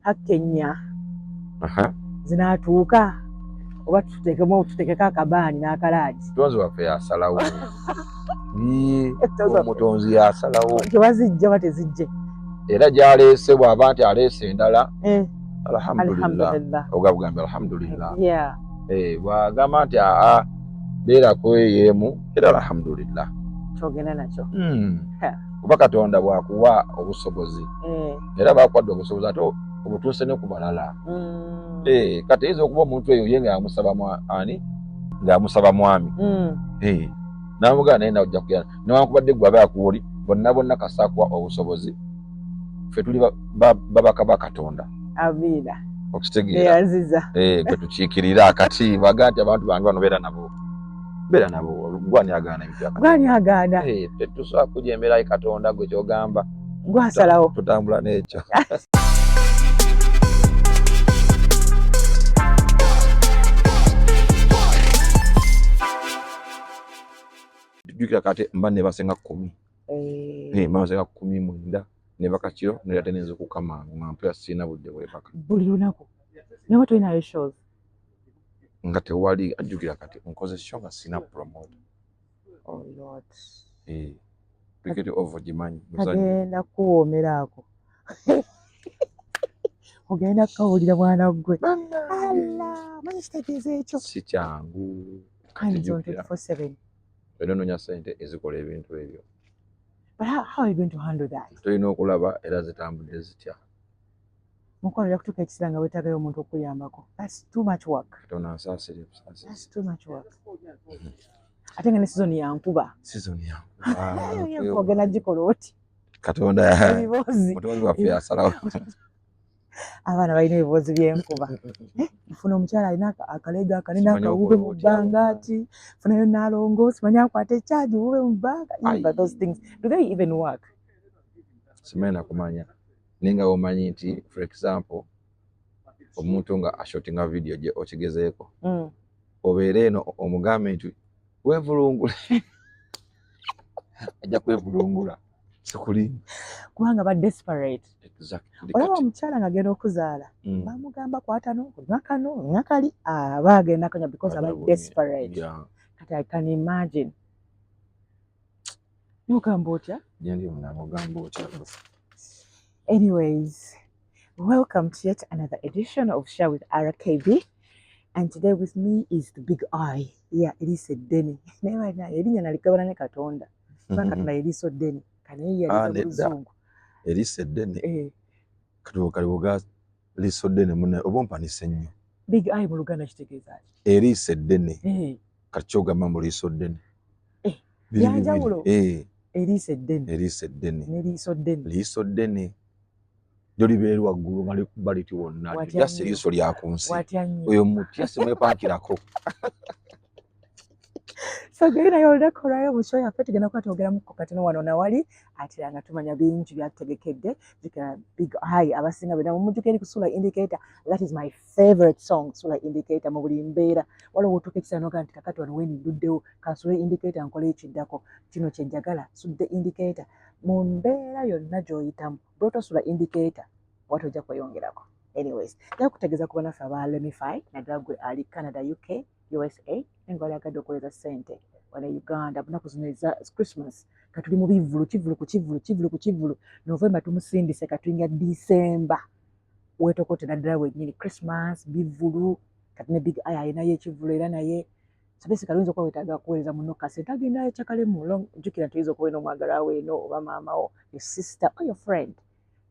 hakenya zinatuuka oba tutekeko akabaani n'akalaadi mutonzi waffe yasalawo omutonzi yasalawo tewazijja ba tezijje era gyaleese bw'aba nti aleese endala alhamdulillah ogabugambye alhamdulillah bw'agamba nti beerako yeemu era alhamdulillah kyogenda nakyo kuba Katonda bw'akuwa obusobozi era bakwadde obusobozi ate obutuuse ne ku balala kati eyinza okuba omuntu eyo ye ng'amusaba ani ng'amusaba mwami n'amugana naye nawe ojja kugenda newankubadde gwe aba yakuwoli bonna kasaakuwa obusobozi ffe tuli babaka ba Katonda amiina okitegeera gwe tukiikirira kati baga nti abantu bange bano beera nabo gwani agaana ebintu tetusobola kujemberayo Katonda gwe kyogamba gwasalawo tutambula n'ekyo jukira kati mba ne basenga 10 basenga 19 ne bakakiro ne yatenenze kukamanga mpya sina budde bwebaka buli lunaku ne watu ina shows nga tewali ajukira kati nkoze show nga sina promote oh lord piketi over jimanyi agenda kuwomerako ogenda kawulira bwana gwe alla manyi kitegeeza ekyo si kyangu kati 24/7 enonya sente ezikola ebintu ebyo. But how are you going to handle that? Tulina okulaba era zitambudde zitya. Mukwano kutuuka ekiseera nga weetaagayo omuntu okuyambako. That's too much work. Katonda ansaasire busaasire. That's too much work. Ate nga ne season ya nkuba. Season ya nkuba. Ogenda gikola oti. Katonda mutonzi waffe yasalawo. Abaana balina ebiboozi by'enkuba. Funa omukyala alina akaleega akanene akawuube mu bbanga ati funayo naalongoosi manyi akwata ekyaji wuube mu bbanga. Those things, do they even work? Simanyi nakumanya. Ninga omanyi nti for example omuntu nga ashotinga video gye okigezeeko. Obeere eno omugambe nti weevulungule. Ajja kwevulungula. Sikuli. Kubanga ba desperate. Exactly. Olaba omukyala nga agenda okuzaala bamugamba kwatano nyakali baagenda kanya because aba desperate. Kati I can imagine. Nogamba otya? Nyendi nogamba otya. Anyways, welcome to yet another edition of Share with RKB, and today with me is the big I. Yeah, it is a Denny. Never na erinya nalikabana ne Katonda. Katonda eriso Denny. Kane yali muzungu. Elise Dene kalibuga liso Dene mune obompanise nnyo. Big I mu Luganda kitegeeza ati Elise Dene kachoga mambo liso Dene yanjawulo Elise Dene liso Dene joli beeru waggulu ngali kubaliti wonna yase liso lya kunsi oyo muti yase mwepakirako. So genda yolda korayo musho ya fete gena kwatogera mu kokatino wano na wali atiranga tumanya bingi byategekedde jika big high abasinga bena mumujukeri kusula indicator. That is my favorite song, Sula Indicator mu buli mbeera wala wotuke kisano kanti kakati wano weni duddeo kasule indicator nkole ekiddako kino kyenjagala sudde indicator mu mbeera yonna gy'oyitamu bw'oto Sula Indicator watojja kweyongerako. Anyways, nakutegeeza kubona ffe aba Lemify naddala gwe ali Canada, UK, USA engwali agadde okoleza ssente wala Uganda bunaku zino eza Christmas katuli mu bivulu kivulu November tumusindise katuyinga December wetokote naddala wennyini Christmas bivulu kati ne big eye alinayo ekivulu era naye sabesi kalunza okuba wetaaga kuweereza muno kasente agendayo kyakalemu jjukira tuyinza okuba n'omwagala we eno oba maamawo your sister or your friend.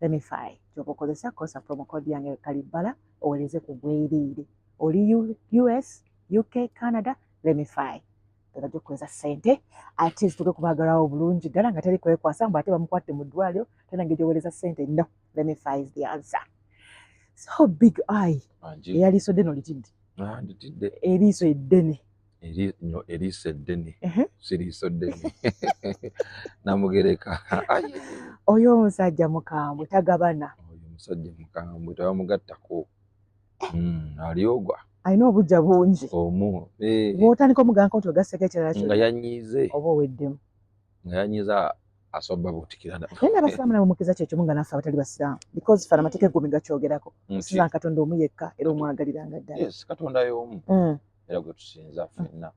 Lemify gy'oba okozesa kosa promo code yange Kalibala oweereze ku bwereere oli US, UK, Canada, Lemify. Tujja kuweza ssente ate zituke kubaagalawo bulungi ddala nga teri kwekwasa mbu ate bamukwatte mu ddwaliro tena ng'egyoweereza ssente. No, Lemify is the answer. So big eye eyaliiso ddene olitidde? Nditidde. Eriiso eddene. Eriiso eddene siriiso ddene namugereka. Oyo omusajja mukambwe tagabana. Oyo omusajja mukambwe tebamugattako. Aliogwa. Alina obujja bungi. Omu. Bw'otandika omuganga nti ogasseko ekirala nga yanyiize. Oba oweddemu. Nga yanyiiza asobba butikirana naye n'abasiraamu nabo mukkiriza kyekyo nga naffe abatali basiraamu because ffe amateeka eggumi gakyogerako okusinza katonda omu yekka era omwagaliranga ddala. Yes, katonda y'omu era gwe tusinza ffenna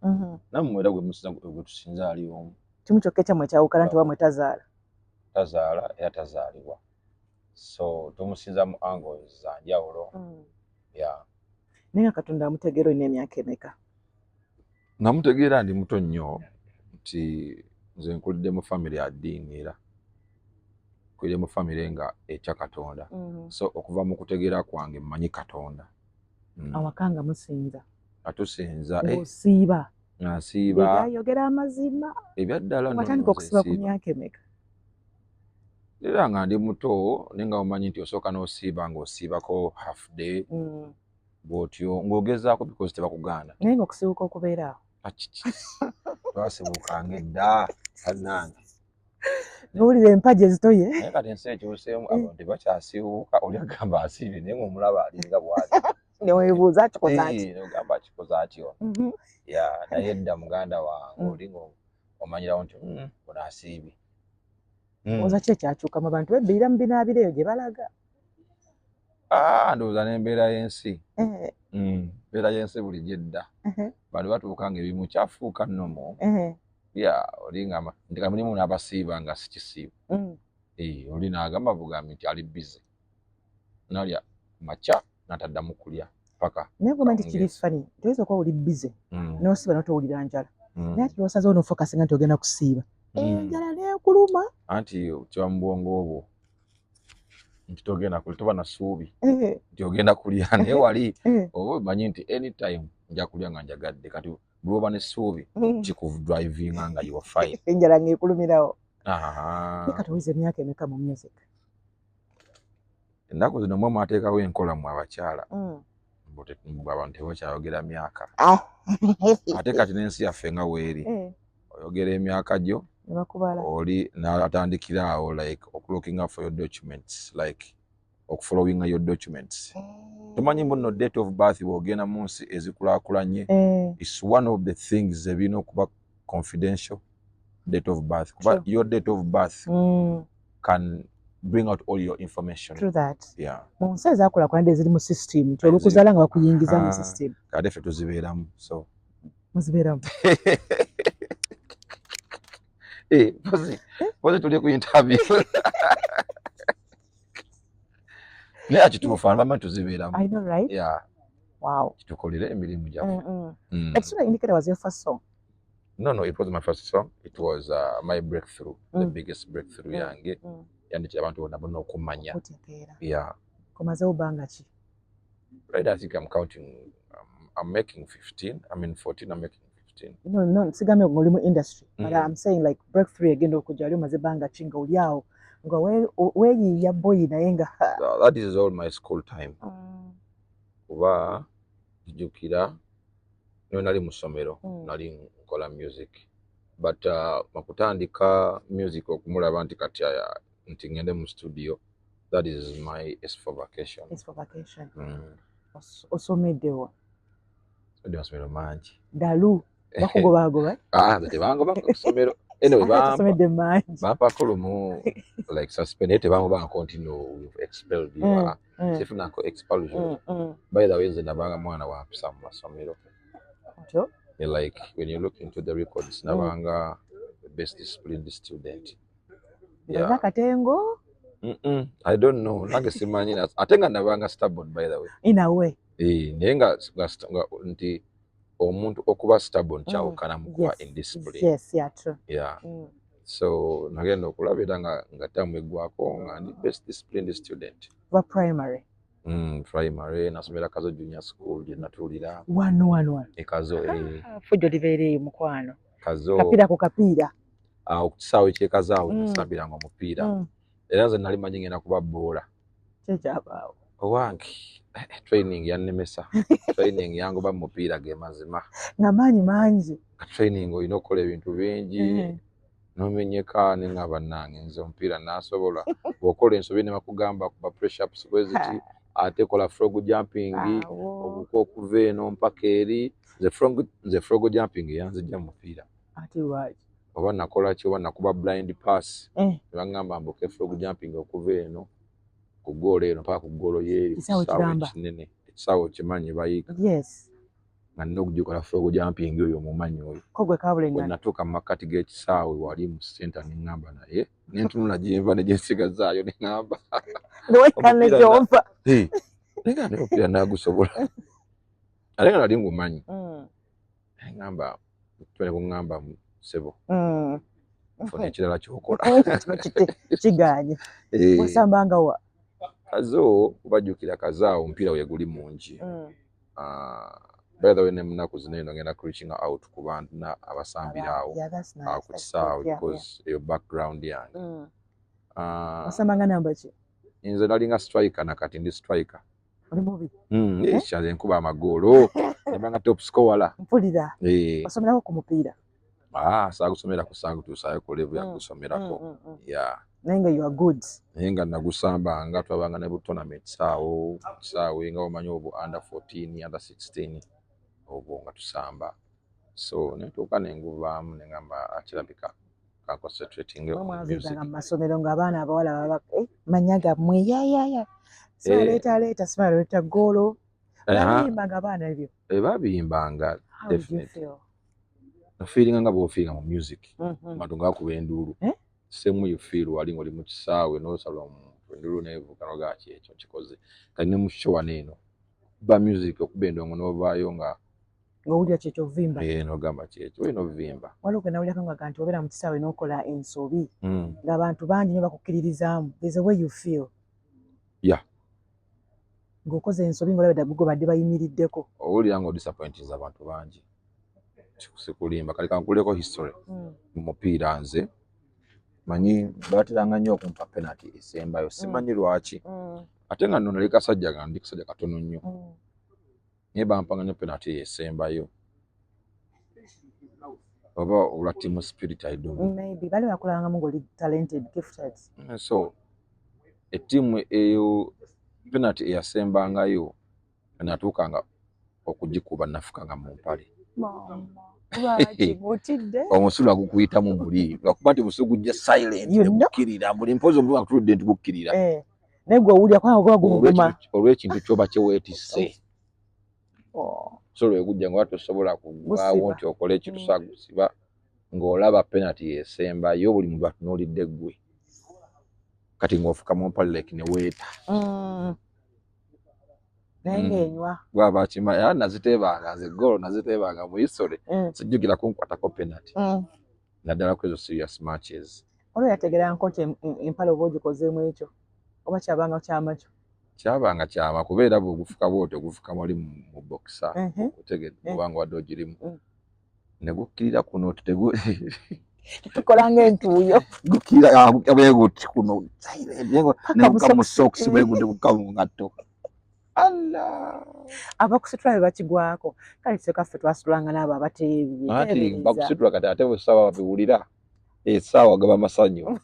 nammwe era gwe tusinza ali omu. Kimu kyokka ekyammwe ekyawukana nti wamwe tazaala era tazaalibwa, so tumusinza mu angles za njawulo. Naye nga katonda amutegeera olina emyaka emeka? Namutegeera ndi muto nnyo nti nze nkulidde mu famire ya ddiini era nkulidde mu famire nga etya Katonda, so okuva mu kutegeera kwange mmanyi Katonda. Awaka nga musinza? Atusinza osiiba? Nasiiba ayogera amazima ebyaddala watandika okusiba ku myaka emeka? Era nga ndi muto naye nga omanyi nti osooka n'osiiba ng'osiibako half day bw'otyo ng'ogezaako because tebakugaana. Naye nga okusibuka okubeera awo twasibukanga edda bannange nowulira empagi ezitoye. Naye kati ensi ekyuseemu abantu tebakyasibuuka, oli agamba asiibye naye ng'omulaba alinga bw'ati neweebuuza akikoze ati nogamba akikoze atyo. Naye edda muganda wange oli ng'omanyirawo nti ono asiibye. Oza ki ekyakyukamu abantu bebbirira mu binaabireyo gye balaga? Ndowooza n'embeera y'ensi. Embeera y'ensi bulijjo edda bantu batuuka nga ebimu kyafuuka nnomo. Oli nga mulimu n'abasiiba nga si kisiibu. Oli n'agamba bugambi nti ali bize nalya makya n'ataddamu kulya paka. Naye gamba nti kiri fani toyinza okuba oli bize n'osiiba n'otowulira njala naye ati lwosazeewo n'ofokasinga nti ogenda kusiiba enjala neekuluma anti kiba mu bwongo obwo nti togenda kulya, toba na ssuubi nti ogenda kulya naye wali oba omanyi nti anytime nja kulya nga njagadde. Kati buli oba n'essuubi kikudrivinga nga you are fine. enjala ng'ekulumirawo. Kati owize emyaka emeka mu music? Ennaku zino mwe mwateekawo enkola mu abakyala abantu tebakyayogera myaka ate kati n'ensi yaffe nga weeri oyogera emyaka gyo oli n'atandikira awo like okulookinga for your documents, like okufollowinga your documents. Tomanyi muno date of birth bw'ogenda mu nsi ezikulaakulanye is one of the things ebirina okuba confidential. Date of birth kuba your date of birth can bring out all your information. True that. Mu nsi ezaakulaakulanye eziri mu system nti olukuzaala nga bakuyingiza mu system. Kade ffe tuzibeeramu so muzibeeramu. Pozi tuli ku interview. Naye akituufa bamma tuzibeeramu. I know, right? Wow. Tukolere emirimu gyaffe. Ekisula Indicator was your first song? No, it was my first song. It was my breakthrough, the biggest breakthrough yange. Yandikira abantu bonna okumanya. Komazeewo bbanga ki? Right, I think I'm counting. I'm making 15. I mean 14. I'm making 15. No, sigambye ng'oli mu industry. But I'm saying like breakthrough egenda okujja oli omaze bbanga ki nga oli awo nga weeyiiya boyi naye nga. That is all my school time. Kuba jjukira niwe nali mu ssomero nali nkola music. But makutandika music okumulaba nti kati nti ngende mu studio, that is my S4 vacation. S4 vacation. Osomeddewa? Amasomero mangi. Dalu bakugobagoba? Nze tebangoba ku ssomero. Anyway, basomedde mangi. Bampako lumu like suspend naye tebangoba continue expelled. Sifunako expulsion. By the way, nze nabanga mwana wa mpisa mu masomero. Like when you look into the records, nabanga the best disciplined student. Katengo? I don't know. Nange simanyi ate nga nabanga stubborn by the way. In a way. Naye nga nti omuntu okuba stubborn kyawukana mu kuba indiscipline. Yes, yeah, true. So nagenda okulabira nga tamu eggwako nga ndi best disciplined student. Wa primary? Primary nasomera Kazo Junior School gye natuulira. Wano. Kazo fujjo libeereyo mukwano. Kazo. Kapiira ku kapiira. Ku kisaawe ky'ekazaawo nasambiranga omupiira. Era nze nali manyi ngenda kuba boola. Kyekyabaawo. Owange training yannemesa. Training yangoba mu mupiira ge mazima. Nga maanyi mangi. Training olina okukola ebintu bingi. Nomenyeka ne nga bannange nze omupiira nasobola. Bw'okola ensobi ne bakugamba kuba press ups bweziti ate kola frog jumping obuko okuva eno mpaka eri nze frog jumping yanzijja mu mupiira. Ate lwaki? oba nakola ki oba nakuba blind pass bangamba mboke frog jumping okuva eno ku goal eno paka ku goal yeri Kisaawe kinene ekisaawe kimanyi bayiika nga nina okugikola frog jumping oyo mumanyi oyo kogwe kabulengana natuuka mu makkati g'ekisaawe wali mu center neŋŋamba naye nentunula gyenva negyensigazaayo neŋŋamba nowekane gyova nenga neopira nagusobola ate nga nali ngumanyi neŋŋamba tole kuŋŋamba sebo funa ekirala kyokola kiganye wasambanga wa kazo kubajjukira kazaawo omupiira we guli mungi by the way ne munaku zino eno ngenda reaching out ku bantu abasambiraawo ku kisaawe because eyo background yange wasambanga namba ki nze nalinga striker nakati ndi striker oli mubi kyaze nkuba amagoolo nebanga top scorer mpulira wasomerako ku mupiira saagusomera ku saagutuusaayo ku level yagusomerako naye nga you are good naye nga nagusambanga twabanga ne bu tournaments awo kisaawe nga omanyi obu under 14 under 16 obwo nga tusamba so netuuka nenguvaamu neŋŋamba akirabika concentrating on music mu masomero ng'abaana abawala baba manya gammwe yayaya sibaleta sibaleta goolo babiyimbanga abaana ebyo babiyimbanga definitely feelinga nga bw'ofiiringa mu music abantu ngaakuba enduulu semu you feel wali ng'oli mu kisaawe n'osala enduulu neevuga nogaaki ekyo kikoze kali ne mu showa neeno ba music okuba endongo n'ovaayo nga ng'owulira kyekyo ovimba n'ogamba kyekyo olina ovimba waliwo gwe nawulirako nga nti obeera mu kisaawe n'okola ensobi ng'abantu bangi nyo bakukkiririzaamu there's a way you feel ng'okoze ensobi ng'olaba ddala gwe badde bayimiriddeko owulira ng'odisappointiza abantu bangi sikulimba kale kankuleko history mu mupiira nze manyi bateranga nnyo okumpa penalty esembayo simanyi lwaki ate nga nno nali kasajja nga ndi kasajja katono nnyo naye bampanga nnyo penalty esembayo oba olwa team spirit maybe bali bakulabangamu ng'oli talented gifted so ettiimu eyo penalty eyasembangayo natuukanga okugikuba nafukanga mu mpale omusula gukuyitamu muli lwakuba nti buso gujja silent negukkirira buli mpozi omuntu atuludde nti gukkirira naye gwe owulira kubanga guguma olw'ekintu kyoba kyeweetisse so lwegujja nga tosobola kugwawo nti okole ekintu sagusiba ng'olaba penalty esembayo buli muntu atunuulidde ggwe kati ng'ofuka mu mpale like neweeta naye ng'enywa bwaba akimanya naziteebanga nze goal naziteebanga mu history sijjukira kunkwatako penalty naddala ku ezo serious matches olwo yategeranga nti empale oba ogikozeemu ekyo oba kyabanga kyama kyo kyabanga kyama kubeera bwegufuka bwotyo gufuka mwali mu boxa otegedde kubanga wadde ogirimu ne gukkirira kuno tukolanga entuuyo gukkirira bweguti kuno neguka mu socks bweguti guka mu ngatto abakusitula be bakigwako kale sekaffe twasitulanga n'abo abateebi ati bakusitula kati ate bwesaawa babiwulira esaawa gaba masanyu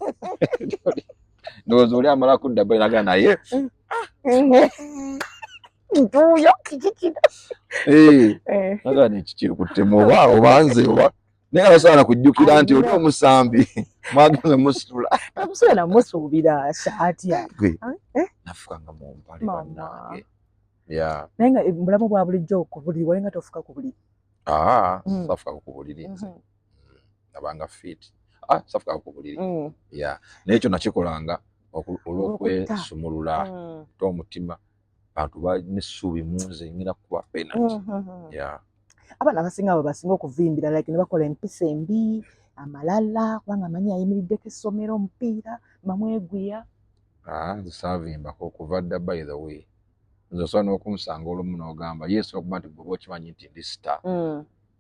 ndowooza oli amala kudda bainaga naye ntuuyo kikikira nagaa nekikiri kuttemu oba nze oba naye abasaana kujjukira nti oli omusambi mwagenze musitula amusula namusuubira saatya nafukanga mu mpale bannange naye nga mubulamu bwa bulijjo ku buliri walinga tofuka ku buliri safuka ku buliri nze nabanga fit safuka ku buliri naye ekyo nakikolanga olw'okwesumulula omutima abantu banessuubi munze ngina kuba penalty abaana abasinga abo basinga okuvimbira like ne bakola empisa embi amalala kubanga amanyi ayimiriddeko essomero omupiira bamwegwira nze saavimbako okuva dda by the way nze osobola n'okumusanga olumu n'ogamba yesu okuba nti gwe okimanyi nti ndi star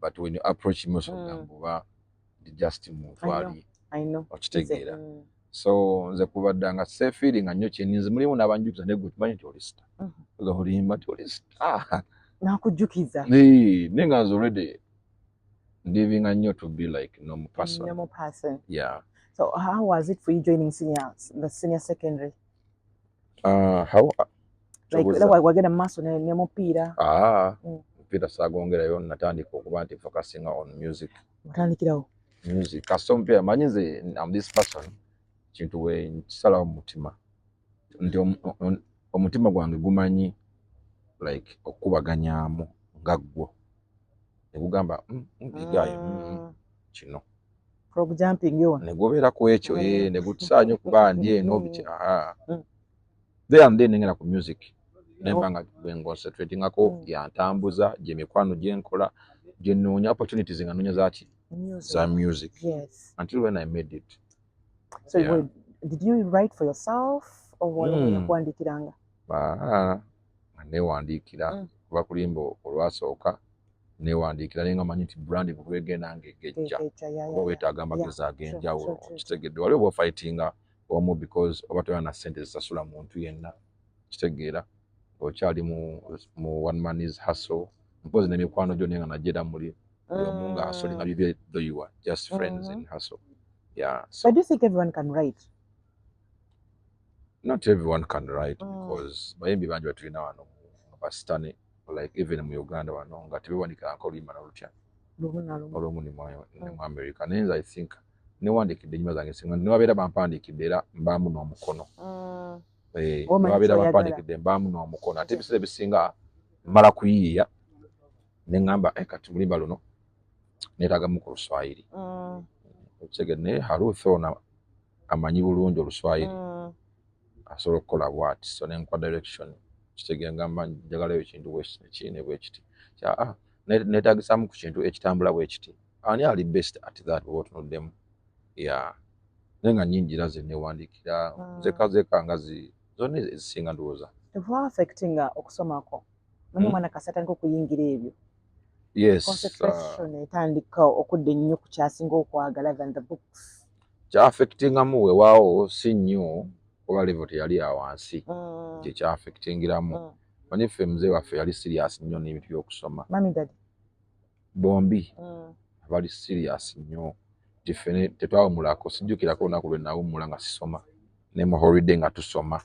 but when you approach me osogamba oba ndi just muntu ali okitegeera so nze kubaddanga seefiiringa nnyo kyeninze mulimu n'abanjukiza naye gwe tumanyi nti oli star olimba nti oli star nakujjukiza naye nga nze already living nnyo to be like normal person. So how was it for you joining the senior secondary? How like wagenda mu maaso ne mupiira? Mupiira saagongerayo natandika okuba nti focusing on music. Watandikirawo? music kasompe amanyi nze I'm this person kintu we nkisalawo mu mutima nti omutima gwange gumanyi like okubaganyaamu nga ggwo ne gugamba kino frog jumping yo ne gobeera ku ekyo ne gutusaanya okuba ndi eno bikyaha there and then ngena ku music nemba nga concentratingako yantambuza gye mikwano gye nkola gye nnoonya opportunities nga nnoonya zaki za music until when I made it. So did you write for yourself or waliwo kuandikiranga? Newandiikira kuba kulimba olwasooka newandiikira naye nga manyi nti brand bwegenda ng'egejja oba weetaaga amagezi ag'enjawulo kitegedde waliwo oba ofightinga omu because oba toyina ssente zisasula muntu yenna kitegeera okyali mu one man is hustle mpozi n'emikwano gyo naye nga nagyera muli buli omu nga hustlinga bibye though you are just friends in hustle. So do you think everyone can write? Not everyone can write because bayimbi bangi batulina wano basitane like even mu Uganda wano nga tebewandiikirako oluyimba nolutya olumu ne mu America. Naye I think newandiikidde ennyimba zange singa newabeera bampandiikidde era mbaamu n'omukono newabeera bampandiikidde mbaamu n'omukono ate ebiseera ebisinga mmala kuyiiya ne ŋŋamba kati oluyimba luno neetaagamu ku Luswayiri okitegeera naye Haruth ono amanyi bulungi Oluswayiri asobola okukola bw'ati so nenkwa direction kitegeera ngamba njagalayo ekintu bwekine bwekiti neetaagisaamu ku kintu ekitambula bwekiti ani ali best at that bwe otunuddemu naye nga nnyingira ze newandiikira zeeka nga zonna ezisinga ndowooza affectinga okusomako nomumwana kasatandika okuyingira ebyo concentration etandika okudda ennyo ku kyasinga okwagala than the books kya-affectingamu weewaawo si nnyo kuba level teyali awansi kye kya-affectingiramu manyi ffe muzee waffe yali serious nnyo n'ebintu by'okusoma mami dadi bombi bali serious nnyo tiffe tetwawumulako sijjukirako olunaku lwe nawumula nga sisoma ne mu holiday nga tusoma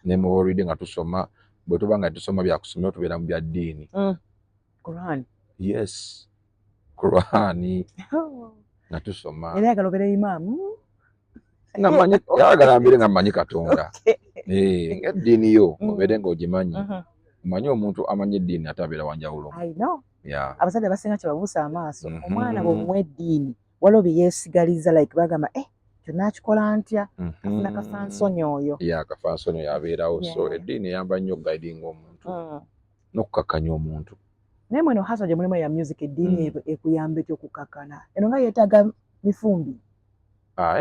ne mu holiday nga tusoma bwe tuba nga tusoma byakusomera tubeera mu bya ddiini Quran yes Quran nga tusoma era yagala obeera imaamu nga mmanyi yagala mbire nga mmanyi Katonda ng'eddiini yo obeere ng'ogimanyi omanyi omuntu amanyi eddiini ate abeera wanjawulo abasajja basinga kyebabuusa amaaso omwana bw'omuwa eddiini waliwo bye yeesigaliza like bagamba kyonna akikola ntya afuna kafansonyi oyo kafansonyi oyo abeerawo so eddiini eyamba nnyo guidinga omuntu n'okukakanya omuntu naye mweno hasa gye mulimu ya music eddiini ekuyamba ekyo okukakana eno nga yeetaaga mifumbi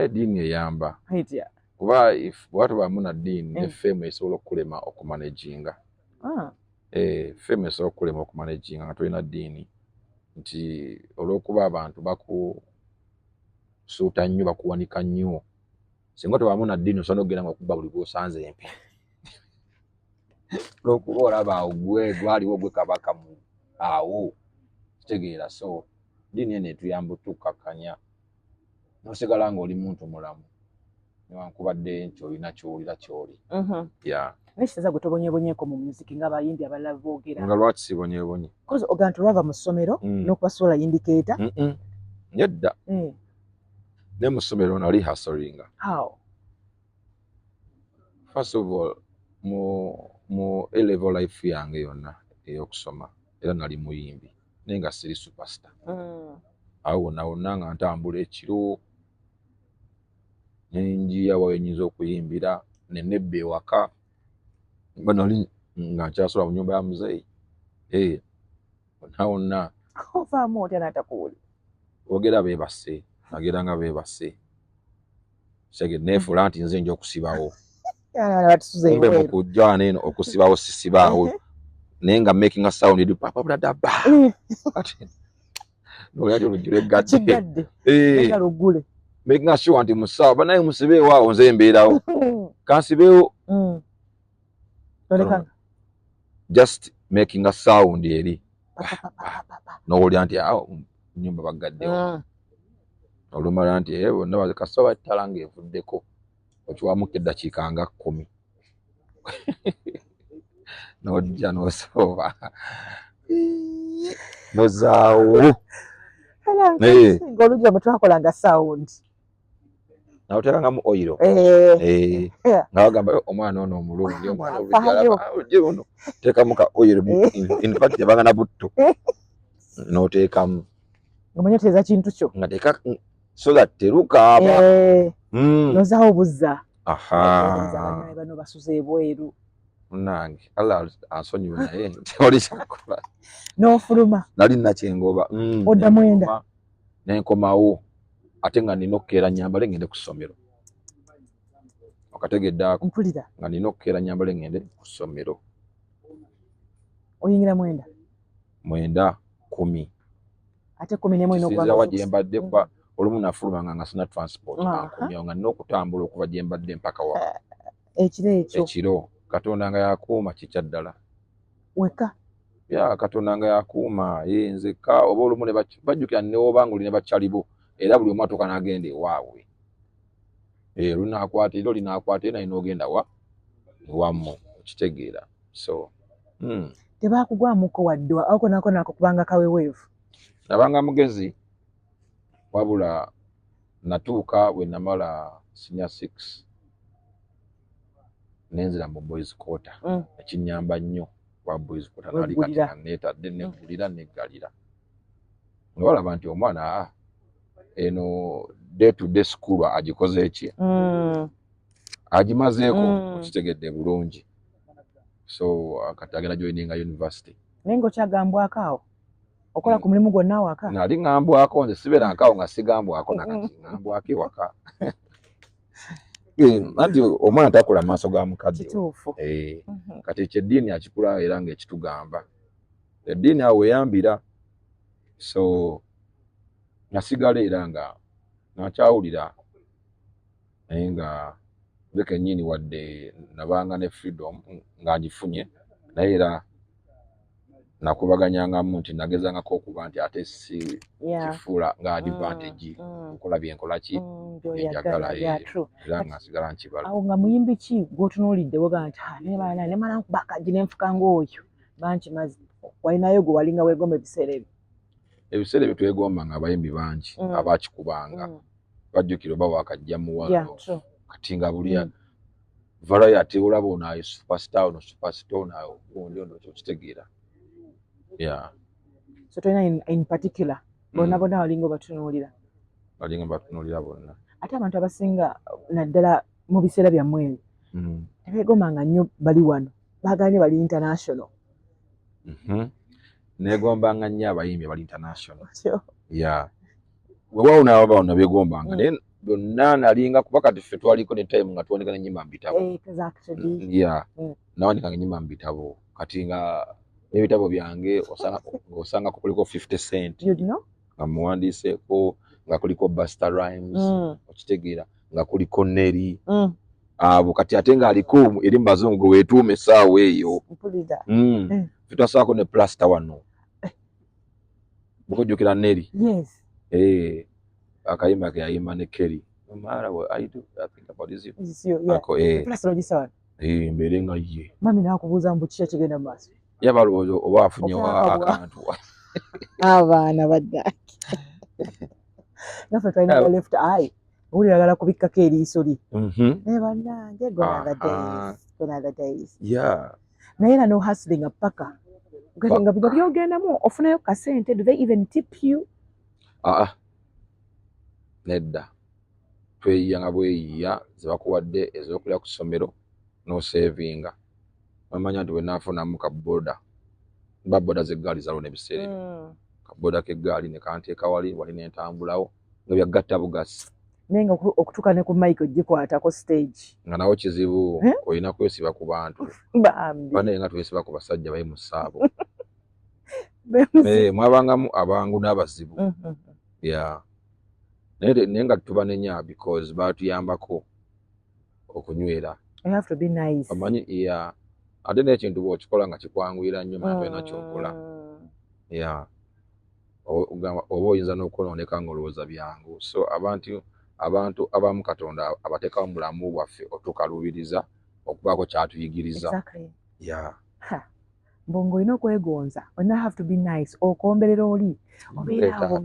eddiini eyamba kuba bwaba tubaamu na ddiini ne femu esobola okukulema okumanaginga femu esobola okukulema okumanaginga nga tolina ddiini nti olw'okuba abantu bakusuuta nnyo bakuwanika nnyo singa tobaamu na ddiini osobola okugenda nga okubba buli gwosanze empi olw'okuba olaba awo gwaliwo gwe kabaka mu awo kitegeera so ddiini eno etuyamba otukakanya nosigala ng'oli muntu mulamu newankubadde nti olina ky'olira ky'oli nekitaza gwe tobonyebonyeko mu music ng'abayimbi abalala boogera nga lwaki sibonyebonye kozi ogantu lwava mu ssomero n'okuba sola indicator nedda ne mu ssomero nali hustlinga first of all mu A-level life yange yonna ey'okusoma era nali muyimbi naye nga siri superstar awo wonna nga ntambula ekiro nenjiya wawenyinza okuyimbira nenebba ewaka nga nali nga nkyasola mu nnyumba ya muzeeyi wonna ovaamu otya n'atakuwuli ogera beebase nageranga beebase sege neefula nti nze nja okusibawo kumbe mu kujja neeno okusibawo sisibaawo naye nga making a sound edi papa bradaba nolyaty olujjula eggadde making a sure nti musawa banaye musibeewo awo nze mbeerawo kansibeewo just making a sound eri nowulira nti awo nyumba bagaddewo olumala nti bonna kasita batala ng'evuddeko okiwamuko eddakiika nga 10 nojja nosooba muzaawo ng'oluggi omwe twakolanga sound nawe oteekangamu oyiro nga bagamba omwana ono omulungi omwana oluggi ono teekamu ka oyiro in fact yabanga na butto n'oteekamu ng'omanya oteeza kintu kyo nga teeka so that terukaaba nozaawo buzza aha bano basuze ebweru nange Allah ansonyiwe naye tewali kyakola n'ofuluma nali nakyengoba odda mwenda nenkomawo ate nga nina okukeera nyambale ngende ku ssomero okategedde ako mpulira nga nina okukeera nyambale ngende ku ssomero oyingira mwenda 10 ate 11 sinzira wa gye mbadde kuba olumu nafulumanga nga sina transport ankomyawo nga nina okutambula okuva gye mbadde mpaka wa ekiro Katonda nga yakuuma kikyaddala weka ya Katonda nga yakuuma nzeka oba olumu ne bajjukira ne obanga oli ne bakyalibo era buli omu atuuka n'agenda ewaabwe lunaakwata era olinaakwata naye n'ogenda ewammwe okitegeera so tebaakugwamuko wadde ako nako nakukubanga kaweweevu nabanga mugezi wabula natuuka bwe namala senior 6 nenzira mu boys quarter ekinyamba nnyo wa boys quarter nali kati neetadde negulira neggalira nga walaba nti omwana eno day to day school agikoze eki agimazeeko okitegedde bulungi so kati agenda joininga university naye ng'okyagambwako awo okola ku mulimu gwonna awaka nali ngambwako nze sibeera nkaawo nga sigambwako nakati ngambwako ewaka anti omwana takula mu maaso ga mukadde kati ekyo eddiini akikula era ng'ekitugamba eddiini awo weyambira so nasigala era nga nakyawulira naye nga nze kennyini wadde nabanga ne freedom nga ngifunye naye era nakubaganyangamu nti nagezangako okuba nti ate si kifuula nga advantage nkola byenkola ki enjagala era nga nsigala nkibala awo nga muyimbi ki gw'otunuulidde woga nti nemala nkubakaji nenfuka ng'oyo banki mazi walinayo gwe walinga weegomba ebiseera ebyo twegombanga abayimbi bangi abakikubanga bajjukira oba wakajja muwalo kati nga buli variety olaba onayo superstar ono superstar onayo gundi ono kyokitegeera so tolina in particular bonna bonna walinga obatunuulira bonna ate abantu abasinga naddala mu biseera byammwe ebyo tebeegombanga nnyo bali wano baagala bali international negombanga nnyo abayimbi abali international weewaawo naaba bonna beegombanga naye byonna nalinga kuba kati ffe twaliko ne time nga tuwandika n'ennyimba mu bitabo nawandikanga ennyimba mu bitabo kati nga n'ebitabo byange osanga kuliko 50 cent nga muwandiiseeko nga kuliko Busta Rhymes okitegeera nga kuliko Nelly abo kati ate ng'aliko eri mu bazungu gwe weetuuma essaawa eyo tutasaako ne Plasta wano bukujjukira Nelly akayimba ke yayimba ne Kelly no matter what I do I think about this mbeere nga ye mami nakubuuza mbu kiki ekigenda mu maaso yabalowooza oba afunyewa akantu abaana baddaki naffe twalina left eye owuli yagala kubikkako eriiso lye naye bannange gonna days naye era no hustling paka nga bino byogendamu ofunayo kasente do they even tip you nedda tweyiya nga bweyiya zebakuwadde ez'okulya ku ssomero n'osevinga bamanya nti wenaafunamu kaboda baboda z'eggaali zaliwo n'ebiseera ebyo kaboda k'eggaali ne kanteeka wali n'entambulawo nga byagatta bugasi naye nga okutuuka ne ku mike ogikwatako stage nga nawo kizibu olina kwesiba ku bantu banaye nga twesiba ku basajja bayi mu ssaabo mwabangamu abangu n'abazibu naye nga tubanenya because baatuyambako okunywera omanyi ate n'ekintu bw'okikola nga kikwanguyira nnyo maa tolina kyokola oba oyinza n'okwonooneka ng'olowooza byangu so abantu abamu Katonda abateekawo mu bulamu bwaffe otukalubiriza okubaako kyatuyigiriza mbongo ino kwegonza olina have to be nice okomberera oli obeerawo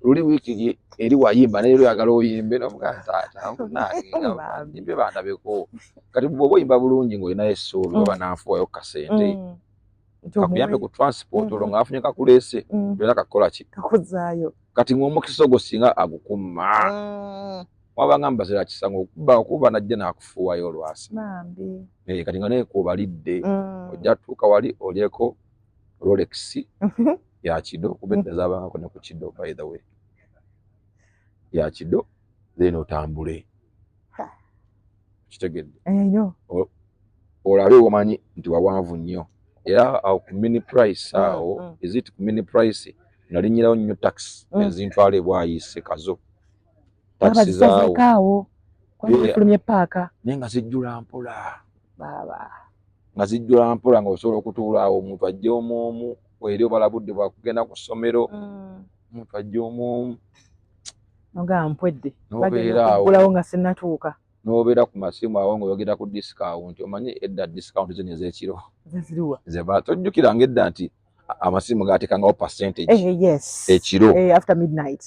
luli wiiki eri wayimba naye oyagala oyimbe nomugaa taata nange bandabeko kati bwoba oyimba bulungi ng'olinayo essuubi oba nanfuwayo ku kasente kakuyambe ku transport olwo ng'afunye kakuleese era kakola ki kakuzaayo kati ng'omukisa ogwo singa agukuma wabanga mbaseera kisango okuba najja n'akufuuwayo olwasi kati nga naye kubalidde ojja tuuka wali olyeko Rolex ya kido kuba edda zaabangako ne ku kido by the way ya kido then otambule kitegedde olabe omanyi nti wawanvu nnyo era awo ku mini price awo is ku mini price nalinyirawo nnyo taxi ezintwala ebwayise kazo taxi zaawo fulumye paaka naye nga zijjula mpola nga zijjula mpola nga osobola okutuula awo omuntu ajja omwomu eri obalabudde bwakugenda ku ssomero omuntu ajja omwomu noga mpwedde bagulawo nga sinnatuuka n'obeera ku masimu awo ng'oyogera ku discount omanyi edda discount zino ez'ekiro zeba tojjukiranga edda nti amasimu gaatekangawo percentage ekiro after midnight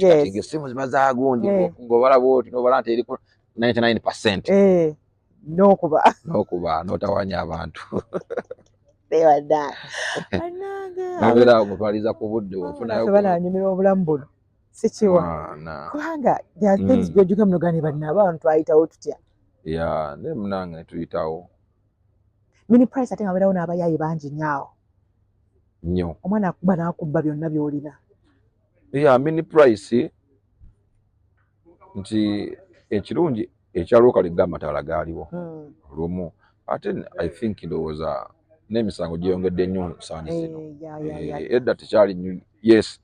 kati ng'essimu ziba zaagundi ng'obalaba oti n'obala nti eriku 99% n'okuba n'otawanya abantu nobeera awo ng'otwaliza ku budde ofunayobananyumira obulamu buno sikiwa kubanga byojjuka munogani balina abantu ayitawo tutya ne munange netuyitawo mini price ate nga wabeerawo n'abayaayi bangi nyaawo nnyo omwana akuba n'akubba byonna by'olina mini price nti ekirungi ekyalwoka ligga amataala gaaliwo lumu ate I think ndowooza n'emisango gyeyongedde nnyo saani zino edda tekyali yes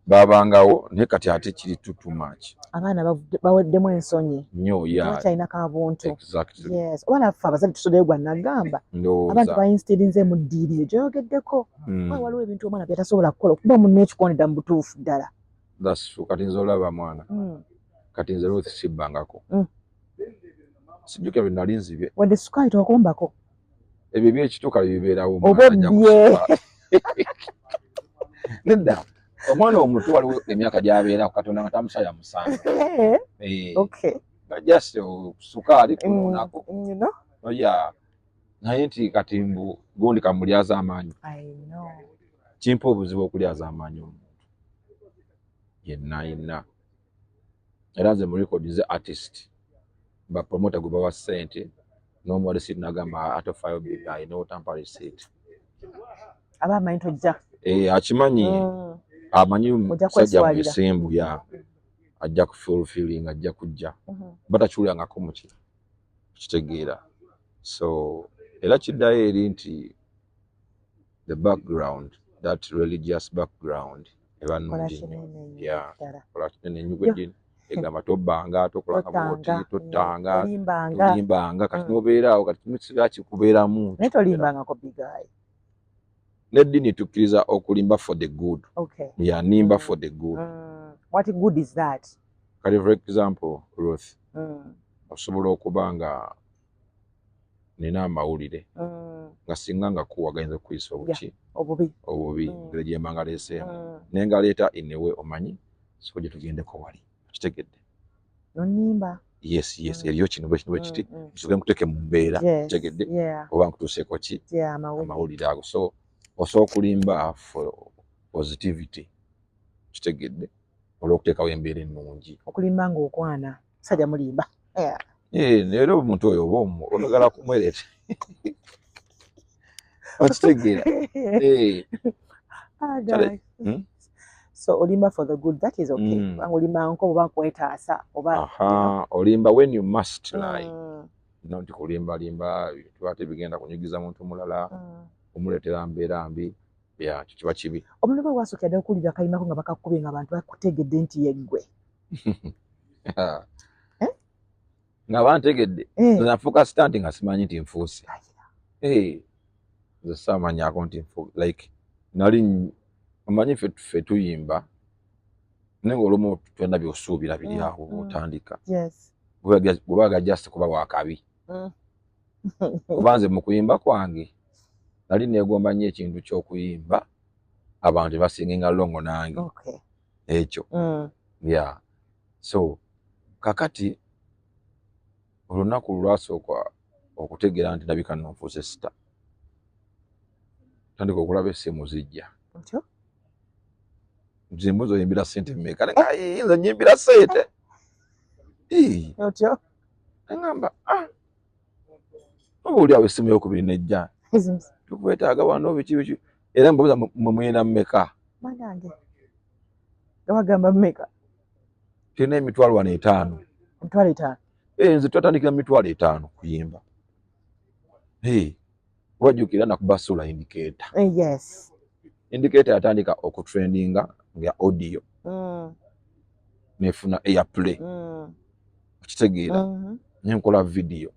babangawo naye kati ate kiri too much abaana baweddemu ensonyi nnyo bakyalina kabuntu obaana ffe abazadde tusoboye gwa nagamba abantu bainstirinze mu ddiini egyoyogeddeko waliwo ebintu omwana byatasobola kukola okuba munna ekikondedda mu butuufu ddala kati nze olaba mwana kati nze Ruth sibbangako sijjukira bye nali nzibye wadde sukaali tokumbako ebyo byekituuka bibeerawo nedda omwana omuto waliwo emyaka gy'abeeraku katonda nga tamusaya musango just sukaali kunoonako naye nti kati mbu gundi kamulyaza amaanyi kimpa obuzibu okulyaza amaanyi omuntu yenna era nze mu rekodi ze artist bapromota gwe bawa ssente n'omuwala receipt nagamba atofayo bigayi n'otampa receipt aba amanyi tojja akimanyi amanyi musajja mwesimbu ajja kufulfilling ajja kujja batakiwulirangako muki kitegeera so era kiddayo eri nti the background that religious background eba nungi kola kinene nnyo gweddiini egamba tobbanga tokolanga bwoti tottanga tolimbanga kati n'obeera awo kati kimu kiba kikubeeramu naye tolimbangako bigayi n'eddiini tukkiriza okulimba for the good nimba for the good what good is that kati for example Ruth osobola okuba nga nina amawulire nga singa nga kuwaganyiriza okuyisa obubi ngeri gyemba nga leeseemu naye nga leeta inewe omanyi so gye tugendeko wali kitegedde nonimba yes eriyo kino bwe kiti kisoke nkuteeke mu mbeera kitegedde oba nkutuuseeko ki amawulire ago so osobola okulimba for positivity kitegedde olw'okuteekawo embeera ennungi okulimba ng'okwana sajja mulimba era omuntu oyo oba oyagala kumwereta okitegeera so olimba for the good that is okay olimba nko oba kwetaasa oba olimba when you must lie nti kulimbalimba twate bigenda kunyigiza muntu mulala omuleetera mbeera mbi kiba kibi omuntu bwe wasooka dda okuwulira kalimako nga bakakubye nga abantu bakutegedde nti yeggwe nga bantegedde nafuuka sitanti nga simanyi nti nfuuse nze saamanyako nti like nali omanyi ffe tuyimba naye ngaolumu twena byosuubira biri awo otandika bwebaga just kuba wakabi kubanze mu kuyimba kwange nali negomba nnyo ekintu ky'okuyimba abantu basinginga longo nange. Okay. Ekyo. Yeah. So kakati olunaku lwasooka okutegeera nti ndabika nonfuuse sita. Tandika okulaba essimu zijja. Otyo? Zimbuzo yimbira ssente mmeka? Nze nyimbira ssente. Otyo? Ngamba oba oliawo essimu eyokubiri nejja. Tukwetaaga wano biki. Era mbuuza muyina mmeka? Manange. Gawagamba mmeka? Tulina emitwalo 5. Emitwalo 5? Nze twatandikira mu mitwalo 5 kuyimba. Wajjukira nakuba Solar Indicator. Yes. Indicator yatandika okutrendinga nga audio. Nefuna airplay. Okitegeera. Nenkola video.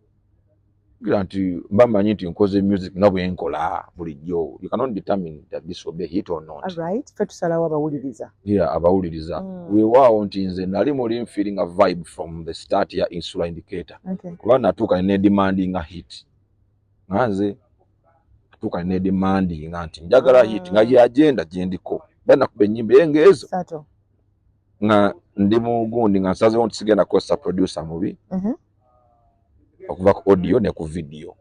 Gira nti mba manyi nti nkoze music nga bwe nkola bulijjo. You cannot determine that this will be a hit or not. All right. Fe tusalawo abawuliriza. Yeah, abawuliriza. Weewaawo nti nze nali muli feeling a vibe from the start ya Solar Indicator. Okay. Kuba natuuka ne demanding a hit. Nganze natuuka ne demanding nti njagala hit nga ye agenda gyendiko. Bana kuba ennyimba engeezo. Sato. Nga ndi mu gundi nga nsazeewo nti sigenda kukosa producer mubi. Okuva ku audio ne ku video.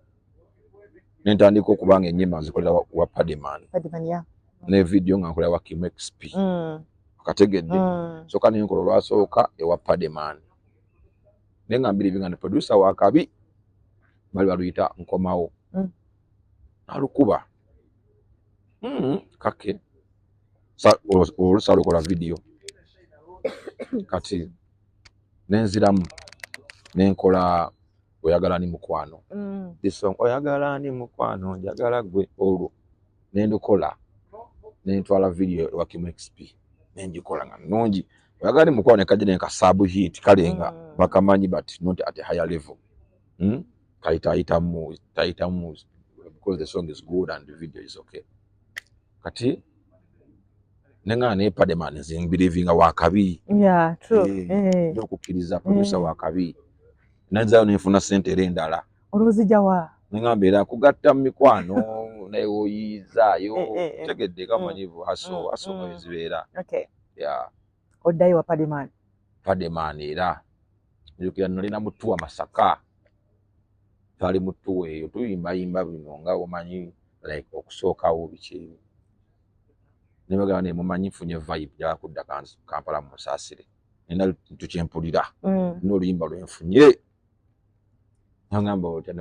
Nentandika okubanga ennyimba nzikolera wa Padman. Padman, yeah. Ne video nga nkolera wa Kim XP. Akategedde. Soka nenkola olwasooka ewa Padman. Nenga mbiri nga ne producer wa Kabi bali baluyita Nkomawo. Alukuba. Kake. Olusalo kola video. Kati nenziramu nenkola oyagala ni mukwano. This song oyagala ni mukwano njagala gwe olwo nendukola nentwala video wa Kim XP nenjikola nga nnungi. Oyagala ni mukwano nekajja nenka sub hit kalenga bakamanyi but not at a higher level. Kaita moves because the song is good and the video is okay. Kati nenga ne Padman believing wa Kabi. Yeah, true. Okukkiriza producer wa Kabi. Nanza nifuna sente endala. Oluzija wa. Nenga mbera kugatta mu mikwano newoyizaayo. Tegedde kamanyivu aso mwezibeera. Okay. Yeah. Oddayi wa Padman. Padman era. Njukira nalina mutu wa Masaka. Tali mutu eyo tuyimba bino nga omanyi like okusookawo biki. Nebagala ne mumanyi funye vibe ya kudda Kampala mu Musaasire. Nina tukyempulira. N'oluyimba lwenfunye. Ngamba otya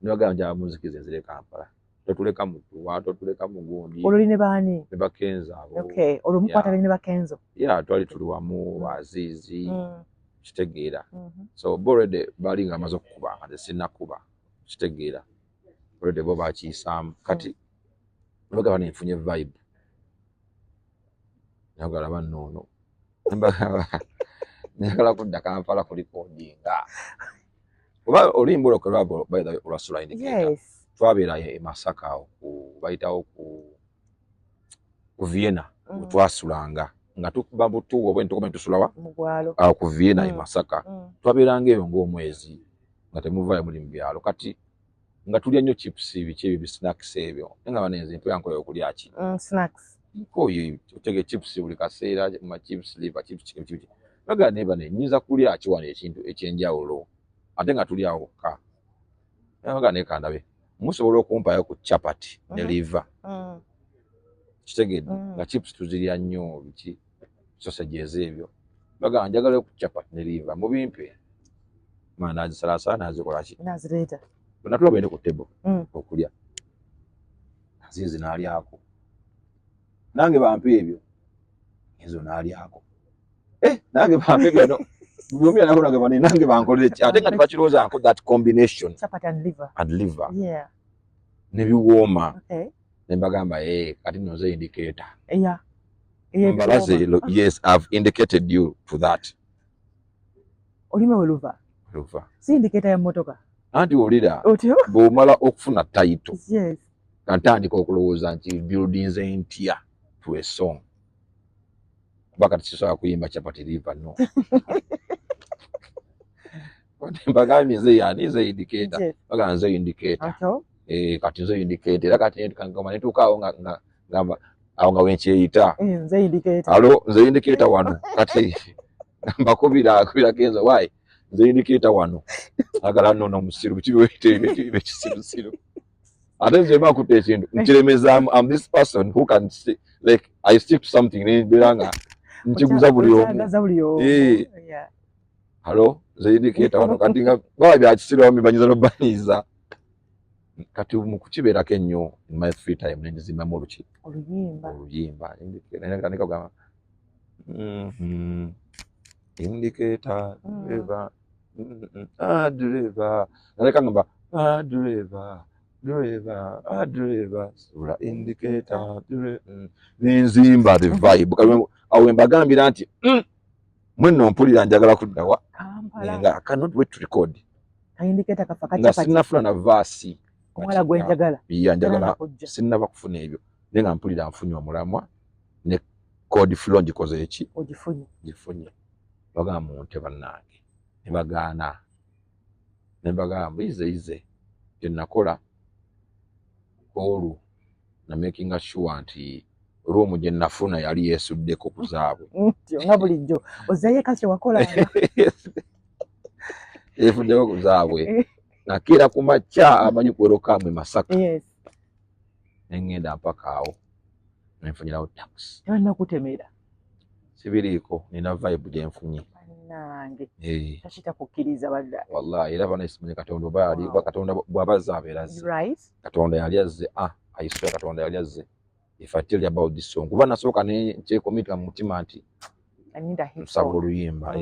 nebagala nja muziki zenzire Kampala. Totuleka mutu totuleka mugundi. Olwo ne baani? Ne Bakenzo abo. Okay, olwo mukwata ne Bakenzo. Yeah, twali tuli wamu Azizi. Kitegeera. So already bali nga amaze okukuba nga sinnakuba. Kitegeera. Already bo bakiisaamu. Kati nebagala nenfunye vibe. Njagala bannono. Njagala kudda Kampala kuliko njinga. Oba oluyimba olwo kwelwabo by the way olwa Solar Indicator. Yes. Twabeera e Masaka bayitawo ku Vienna. Twasulanga nga tukuba butuwo bwe ntukome tusulawa mu gwalo. Ku Vienna e Masaka. Twabeeranga eyo ng'omwezi nga temuvayo muli mu byalo. Kati nga tulya nnyo chips biki snacks ebyo. Nga banenze mpya nkola okulya ki. Snacks. Koyo utege chips buli kaseera ma chips liver chips chicken. Baga neba ne nyiza kulya akiwana ekintu ekyenjawulo. Ate nga tuli awo ka. Baga ne kandabe. Musobola okumpayo ku chapati ne liver. Kitegedde nga chips tuzirya nnyo biki sausages ebyo. Baga njagala ku chapati ne liver mubimpe. Mana azisala nazikola ki. Nazireta. Natulaba ende ku table okulya. Azizi n'alyako. Nange bampe ebyo. Ezo n'alyako. Nange bampe ebyo no. Mumya nako nange bane nange bankolere ki. Ate nga twakiroza nko that combination. Chapati and liver. Yeah. Ne biwooma. Okay. Ne mbagamba kati noze indicator. Yeah. Mbalaze, yes, I've indicated you to that. Olime oluva. Si indicator ya motoka. Anti olira. Otyo? Bw'omala okufuna title. Yes. Kantandika okulowooza nti buildings entya to a song. Baka tisobola kuyimba chapati liver no. Bagambye nze yani nze indicator. Nje. Bagambye nze indicator. Atyo. Kati nze indicator. Era kati ngoma ne tukaawo nga ngamba awo nga wenkyeyita. Nze indicator. Alo nze indicator wano. Kati mbakubira kenzo why? Nze indicator wano. Agala nno musiru kibiwe kisiru. Ate nze bakutte ekintu nkiremeza I'm this person who can see, like I stick to something nebiranga nkiguza buli omu. Yeah. Halo nze indicator wano kati nga baba byakisiru bamibanyiza nobaniza. Kati mu kukibeerako ennyo in my free time nenzimbamu oluyimba indicator nikagamba indicator driver driver naleka ngamba driver sula indicator nenzimba the vibe awo mbagambira nti mwenno mpulira njagala kuddawa nga I cannot wait to record indicator nga sinafuna na verse kumwala gwenjagala njagala sinaba kufuna ebyo naye nga mpulira nfunye omulamwa ne code flow ngikoze eki gifunye bagamba munte bannange ne bagaana ne bagamba ize kye nakola olu na making sure nti room gye nafuna yali yeesuddeko ku zaabwe nga bulijjo ozaye kase wakolanga yeefuddeko ku zaabwe nakira ku makya amanyi kwerokamwe Masaka nengenda mpaka awo nenfunirawo taxi nakutemera sibiriiko nina vibe gye nfunye nange takitakukkiriza badda wallahi era bana isimanyi Katonda baali Katonda bw'abazza abeera azze Katonda yali azze I swear Katonda yali azze if I tell you about this song kuba nasooka nekyekomita mu mutima nti nsaba oluyimba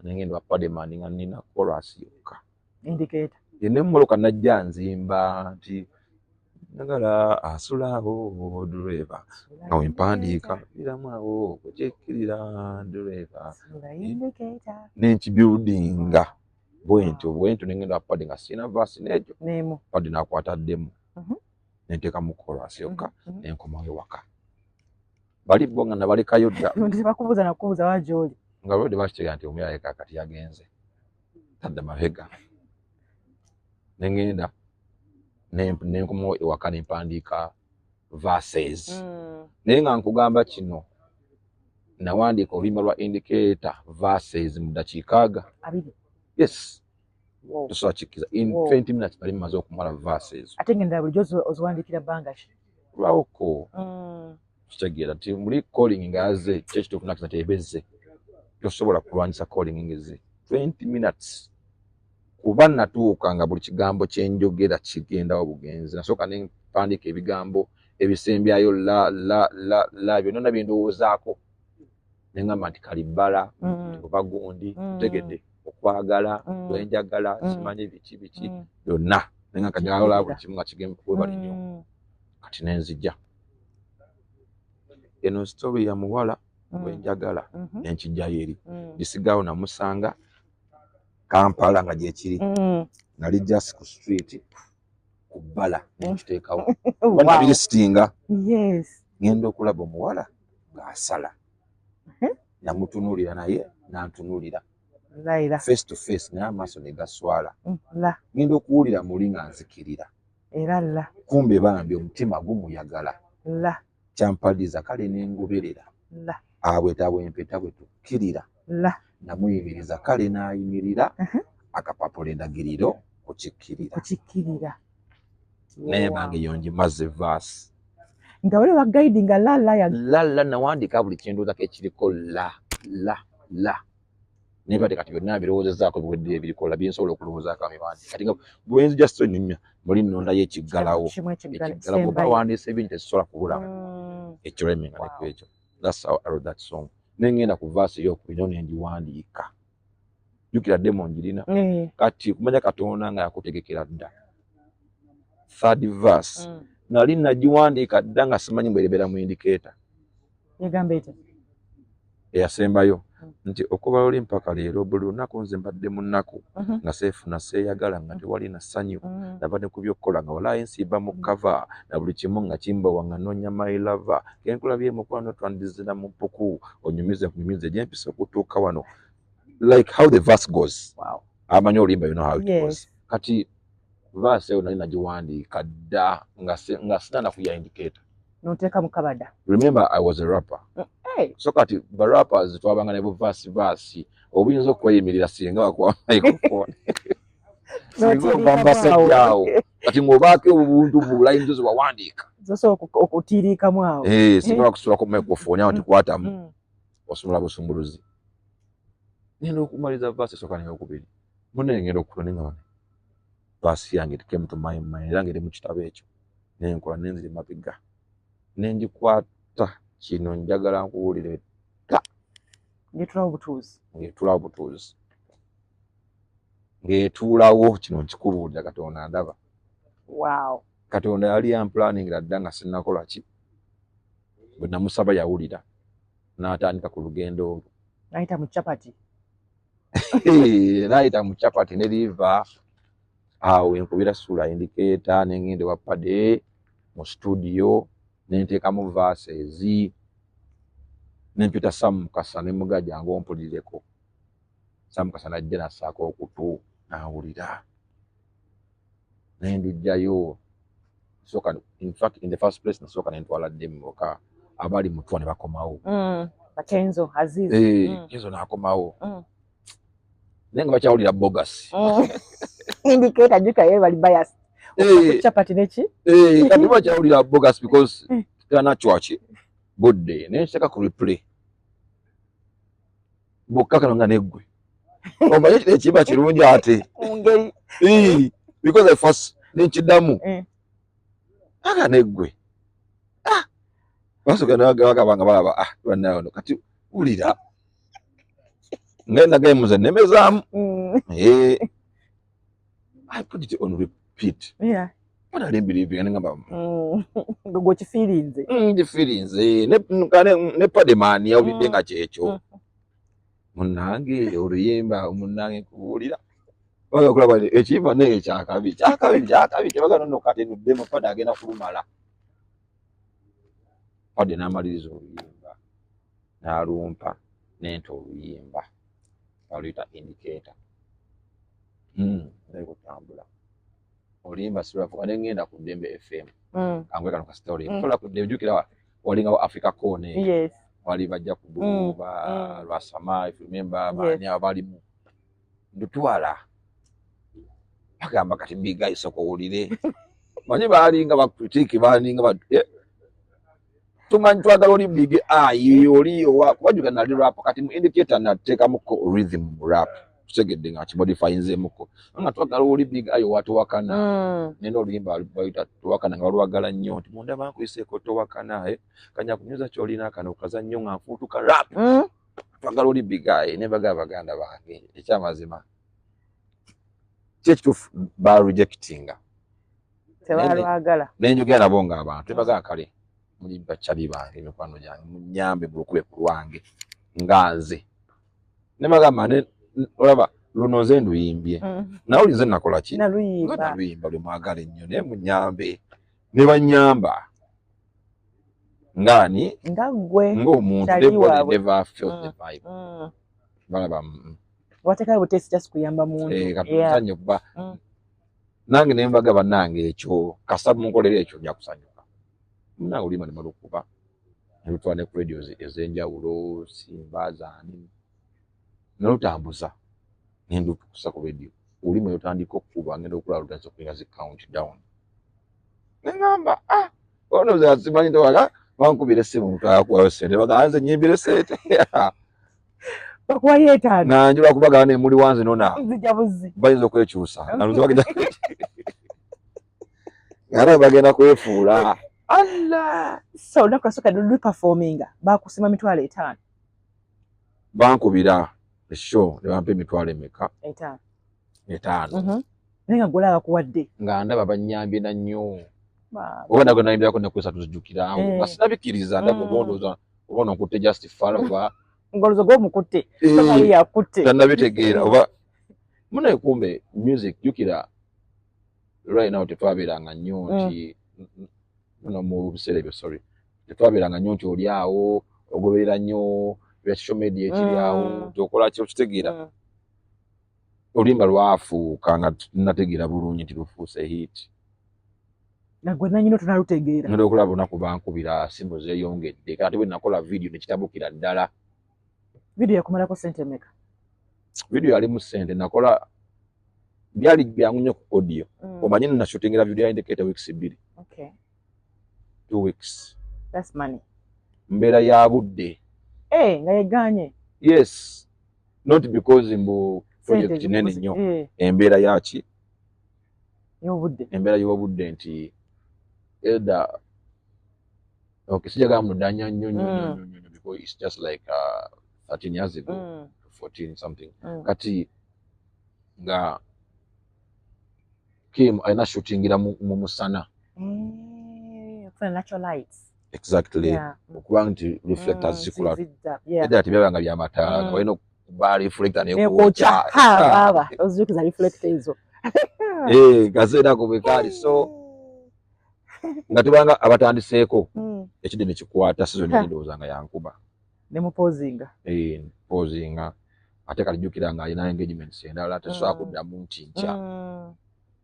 nengenda wapademani nga nina chorus yokka indicator nemoloka najja nzimba nti nagala asulaawo driver nga wempandiika biramu awo kwekyekirira driver nenkibuildinga bwentyo nengenda wapade nga sina vasi nejo pade nakwataddemu nenteeka mu chorus yokka nenkomawo ewaka bali bo nga nabalekayo dda bakubuuza wagyoli nga lwedi bakitega nti omuyala kakati yagenze tadda mabega nengenda nenkomawo ewaka nempandiika verses naye nga nkugamba kino nawandiika oluyimba lwa indicator verses mu dakiika yes tosobola kikkiriza in 20 minutes bali mumaze okumala verses ate ngenda bulijjo oziwandiikira bbanga ki lwawoko kitegeera nti muli calling nga yaze kyekituufu nakisa tebezze tosobola kulwanyisa calling ngeze 20 minutes kuba natuuka nga buli kigambo kyenjogera kigendawo bugenzi nasooka nempandiika ebigambo ebisembyayo la byonna byendowoozaako nengamba nti kalibbala oba gundi tegedde okwagala lwenjagala simanyi biki byonna nenga kajagala buli kimu nga kigembwebali nnyo kati nenzijja eno story ya muwala wenjagala nenkijjayo eri gisigawo namusanga Kampala nga gyekiri nali just ku street ku bbala nekiteekawo bana birisitinga ngenda okulaba omuwala ng'asala namutunuulira naye nantunuulira face to face naye amaaso ne gaswala ngenda okuwulira muli nga nzikirira kumbe bambi omutima gumuyagala kyampaliza kale nengoberera abwetawempeta bwe tukkirira namuyimiriza kale n'ayimirira akapapula endagiriro kukikkirira naye bange yongimaze vaasi nga wali wagaidi nga lala nawandiika buli kyendoozako ekiriko la naye bate kati byonna birowoozezaako biwedde ebirikola byensobola okulowoozaako amibandi kati nga bwenzija sonyumya muli nnondayo ekiggalawo bwe bawandiisa ebintu tezisobola kubulamu ekireming like ekyo that's how I wrote that song nengenda ku vaasi eyokubiri nengiwandiika jjukira demo ngirina kati kumanya Katonda nga yakutegekera dda third verse nali nagiwandiika dda nga simanyi mbwerebera mu indicator eyasembayo nti okuva luli mpaka leero buli lunaku nze mbadde mu nnaku nga seefuna seeyagala nga tewali na ssanyu nabadde ku byokkola nga wala ensiiba mu kava na buli kimu nga kimbawa nga noonya my lover kenkulabye mukwano twandizira mu mpuku onyumize kunyumize gyempisa okutuuka wano like how the verse goes. Wow. Amanyi olimba, you know how it Yes. goes. Kati verse eyo nali nagiwandiika dda nga sina na kuya indicator. Noteeka mu kabada. Remember, I was a rapper. Hey. So kati ba rappers twabanga ne verse obuyinza okweyimirira singa wakuwa microphone. Kati ng'obaako obuntu bulayi ntozi wawandiika. Zosobola okutiiriikamu awo. Singa bakusulako microphone awo tikwatamu. Osumula busumbuluzi. Ngenda okumaliza verse esooka n'eyokubiri. Munne ngenda okukola ne verse yange it came to my mind era ngeri mu kitabo ekyo. Nenkola nenziri mapiga. Nengikwata kino njagala nkuwulire. Ngeetulawo butuuzi. Ngeetuulawo kino nkikubuulira Katonda ndaba. Wow. Katonda yali yampulaningira dda nga sinnakola ki. Bwe namusaba yawulira. N'atandika ku lugendo olwo. N'ayita mu capati. N'ayita mu capati ne liva. Awo enkubira sula indicator n'engende wa pade mu studio n'enteekamu verses n'empita Sam Mukasa ne Mugaja ng'ompulireko. Sam Mukasa n'ajja n'assaako okutu n'awulira. N'endujjayo. In fact, in the first place, nasooka n'entwala Demoka abali mu Twa ne bakomawo. Kenzo Aziz. Kenzo n'akomawo. Naye nga bakyawulira bogus. Indicator juka ye bali bias. Chapati neki? Kati bakyawulira bogus because tana chwachi budde nenseka ku replay. Bokka kano nga neggwe. Omanyi ekiba kirungi ate. Ngeri. Because I first nenkidamu. Aga neggwe. Basoka n'agabanga balaba banayo no kati ulira. Ngenda game ze nemezaamu. I put it on repeat. Yeah. What I didn't believe in ngamba. Go chi feelings. The feelings ne pade mani ya ulidenga checho. Munange oluyimba munange kuwulira. Baga kulaba ekiva ne kyakabi. Kyakabi baga no kate no demo pade agenda kulumala. Pade n'amaliriza oluyimba. N'alumpa n'ento oluyimba. Alita indicator. Ndiko tambula. Olimba sirafu anengenda ku Dembe FM. Angwe kano ka story. Tola ku Dembe jukira walinga wa Africa Corner. Yes. Wali bajja kububa Lwasama if you remember bani abali mu. Ndutwala. Bagamba kati biga isoko ulire. Manyi balinga ba critique balinga ba tumanyi twagala oli big oliyo wajuga na rap kati mu indicator na teka muko rhythm rap segedde nga kimodify nzemuko nga twagala oli big watu wakana neno oluyimba bayita tuwakana nga olwagala nnyo nti munda bankuyiseko towakana kanya kunyuza kyolina kano kaza nnyo nga nfuutuka rap twagala oli big ne baganda bange ekyamazima kyekitufu ba rejectinga tebalwagala nenjogera nabo nga abantu tebagaa kale muli bakyali bange mikwano gyange munyambe bulukube ku lwange nganze ne bagamba ne olaba luno nze nduyimbye nawulize nakola ki naluyimba lumwagala ennyo naye munyambe ne banyamba ngani ngagwe ng'omuntu never felt the vibe balaba watekayo butesi just kuyamba muntu katusanye kuba nange ne mbaga bannange ekyo kasabu munkolera ekyo nja kusanyuka muna ulima ne malukuba nalutwane ku radios ez'enjawulo Simba zaani nalutambuza nendukusa ku radio ulima yotandika okukuba ngenda okulala lutanso kulinga zi countdown nengamba ono zazimanyi towala bankubira essimu mutwala kuwayo sente baganze nyimbire sente bakwayeta nanjula kubagana ne muli wanze nona zijabuzi bayinza okwekyusa naluza bagenda ngara bagenda kwefuula Allah so nakusoka dulu performing bakusima mitwalo 5 bankubira esho ne bampe mitwalo emeka 5 nenga golaga kuwadde nga ndaba banyambye na nnyo obona gona naimbirako nakwesa tuzijukira basinabikiriza ndaba obondoza obona okutte justify oba ngolozo go mukutte somali yakutte tanabitegeera oba muna kumbe music jukira right now tetwabeeranga nnyo nti no mu biseera ebyo sorry tetwabeeranga nnyo nti oli awo ogoberera nnyo ya social media ekiri awo tokola kyo kitegeera oluyimba lwafuuka nga nategeera bulungi nti lufuuse hit nagwe nanyino tunalutegeera ngenda okulaba olunaku bankubira simu zeeyongedde kati bwe nakola video nekitabukira ddala video yakumalako sente meka video yalimu sente nakola byali byangu nnyo ku audio omanyi nashutingira video ya indicator weeks 2 okay 2 weeks that's money mbeera ya budde nga yeganye yes not because mbu project nene nnyo embeera yaki y'obudde embeera y'obudde nti elda okay sijaga mudanya nnyo because it's just like 13 years ago 14 something kati nga Kim aina shootingira mu musana for natural lights exactly okuba nti reflectors zikula edda tibyabanga bya mataala nga balina okuba reflector nekocha baba ozikiza reflector ezo kaseera kubekali so nga tubanga abatandiseeko ekide nekikwata season endowooza nga yankuba nemupozinga pozinga ate kalijjukira nga alina engagements endala tesobola kuddamu nti nkya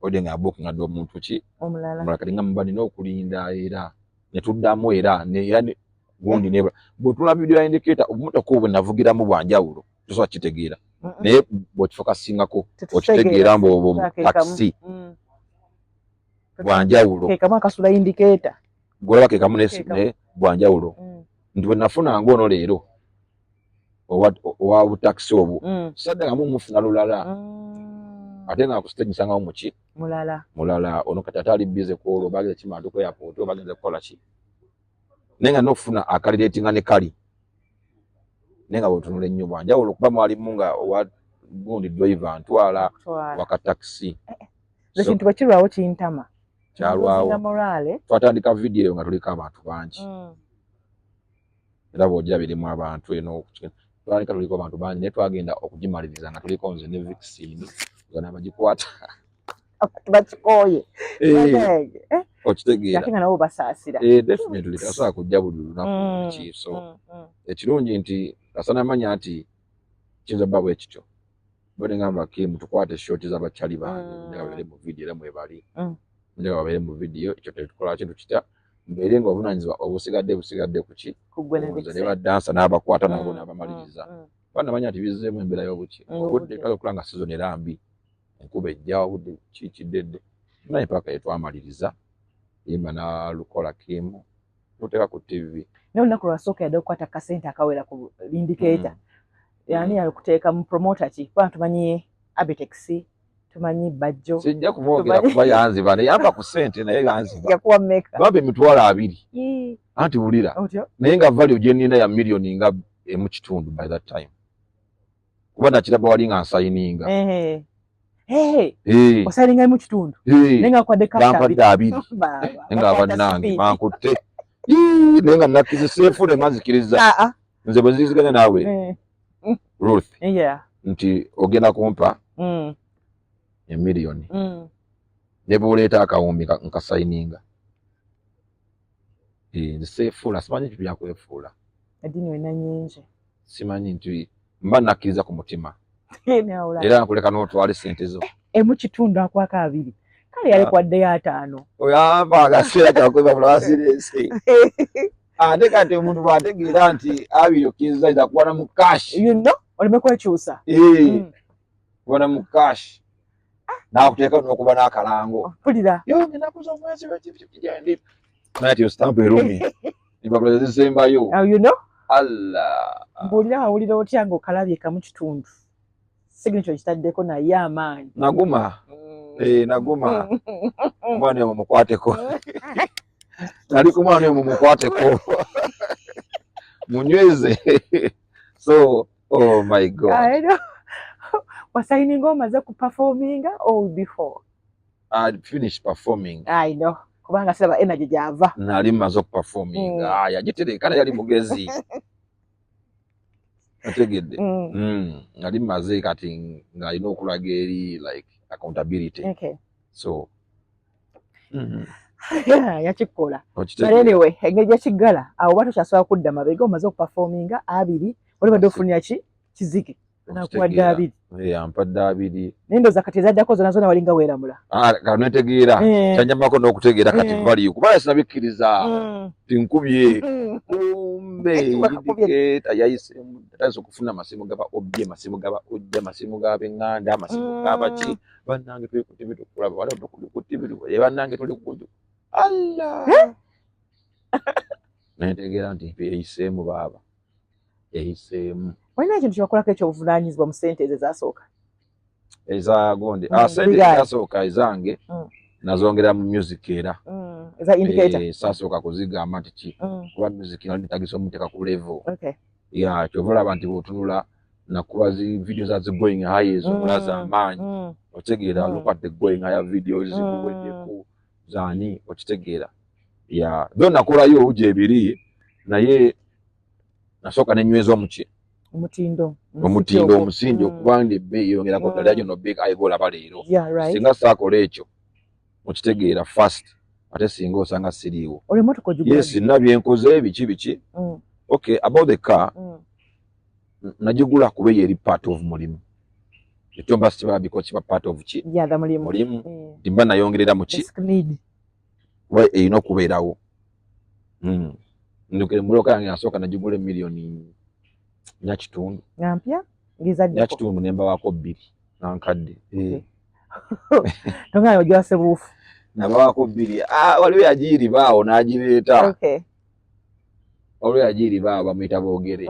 ode nga booking adde omuntu ki omulala kati nga muba nina okulinda era netuddamu era gundi nebula bwetula video ya indicator obumotoka obwe navugiramu bwanjawulo tosobola kitegeera naye bwekifokasingako okitegeera mbu taxi bwanjawulo kekamu akasula indicator golaba kekamu ne bwanjawulo nti bwe nafuna ngono leero owa butaxi obwo saddaga mufuna lulala ate nga kusitegnisangawo muki mulala ono kati ate ali bize kwolwo bageze kimatu ku airport oba bagenze kukola ki naye nga n'okufuna akalireetinga ne kali naye nga bwetunula ennyo bwanjawulo okuba mwalimu nga owa gundi driver ntwala wakatakisi ekintu bwekirwawo kintama kyalwawo twatandika video nga tuliko abantu bangi era bw'ogira birimu abantu eno twalika tuliko abantu bangi naye twagenda okugimaliriza nga tuliko nze ne Vixen nga bagikwata bakikoye okitegeera ate nga nabo basaasira definitely tasobola kujja buli lunaku ki so ekirungi nti asana manya nti kiyinza bba bwe kityo bo negamba Kim tukwate shoti z'abakyali bange nga babeere mu video era mwebali nga babeere mu video ekyo tetukola kintu kitya mbeere nga obuvunanyizibwa obusigadde ku ki ne badansa n'abakwata nabo n'abamaliriza banamanya nti bizzeemu embeera y'obuki obudde twala okula nga season era mbi enkuba ejja obudde kikiddedde naye paka yetwamaliriza yimba nalukola Kim tuteeka ku TV naye olunaku lwasooka yadde okukwata kasente akawera ku indicator yani yakuteeka mu promoter ki kuba tumanyi Abitex tumanyi Bajjo sijja kumwogera kuba yanziba naye yamba ku sente naye yanziba yakuwa meka bambe emitwalo 2 anti bulira naye nga value gye nnina ya million nga emu kitundu by that time kuba nakiraba wali nga nsayininga osayininga emu kitundu naye nga akwadde kampadde 2 nga abannange bankutte naye nga nakiziseefu ne mazikiriza nze bwe ziziganya naawe Ruth nti ogenda kumpa emiliyoni ne bw'oleeta akawumbi nkasayininga nseefuula simanyi nti byakwefuula eddiini olina nyingi simanyi nti mba nakkiriza ku mutima era nkuleka n'otwala sente zo emu kitundu akwaka 2 kale yali kwaddeyo 5 oyamba agaseera kyakweba bulawasirensi ate kati omuntu bw'ategeera nti abiri okkiriza iza kuwana mu cash oleme kwekyusa kuwana mu cash n'akuteeka n'okuba n'akalango mpulira ngenakuza omwezi wekigyendi naye ti ostampu erumi empapula zisembayo Allah mbuulira wawulira otya ng'okalabye kamu kitundu signature kitaddeko naye amaanyi naguma naguma omwana oyo mumukwateko nali ku mwana oyo mumukwateko munyweze so oh my God wasayininga omaze kuperforminga or before? I finished performing. I know. Kubanga saba energy gyava. Nali maze okuperforminga. Yagitereka yali mugezi. Ategedde. Nali maze kati nga alina okulaga eri like accountability. Okay. So yakikola. But anyway, engeri yakigala awo batu kyasobola kudda mabega omaze okuperforminga 2 oli badde ofunira ki kiziki nakuwadde abiri ampadde abiri naye ndowooza kati ezaddako zona zona walinga weeramula kanetegeera kyanyamako n'okutegeera kati bali kubanga sinabikkiriza tinkubye kumbe indikeeta yayisemu tatandise okufuna amasimu gaba obye masimu gaba ojja masimu g'ab'eŋŋanda amasimu g'abaki bannange tuli ku tivi tukulaba wala tukuli ku tivi bannange tuli ku Allah netegeera nti eyiseemu baaba eyiseemu walina ekintu kyokolako ekyobuvunaanyizibwa mu ssente ezo ezasooka ezagonde sente ezasooka ezange nazongera mu music era eza indicator sasooka kuzigamba nti ki kuba music nali nitagisa omuteeka ku level ya kyova olaba nti bw'otunula nakuba zi video za going high ezomula z'amaanyi otegeera look at the going higher videos zikuweddeku zaani okitegeera ya zo nakolayo owuja ebiri naye nasooka nenyweza omuki omutindo omusingi okuba ndi ebbeeyi yongerako ddala agyo nobbeeka ayigolaba leero singa saakola ekyo okitegeera fast ate singa osanga siriiwo yes nabyenkoze biki okay about the car najigula kuba eri part of mulimu ekyo mba sikibala because kiba part of ki mulimu timba nayongerera mu ki kuba erina okubeerawo ndukire muloka yange nasooka najigula emiliyoni nyakitundu nyakitundu nemba wako 2 nankadde tonga ogiwase buufu nabawako 2 waliwo yagiri baawo n'agireeta waliwo yagiri baawo bamuyita boogere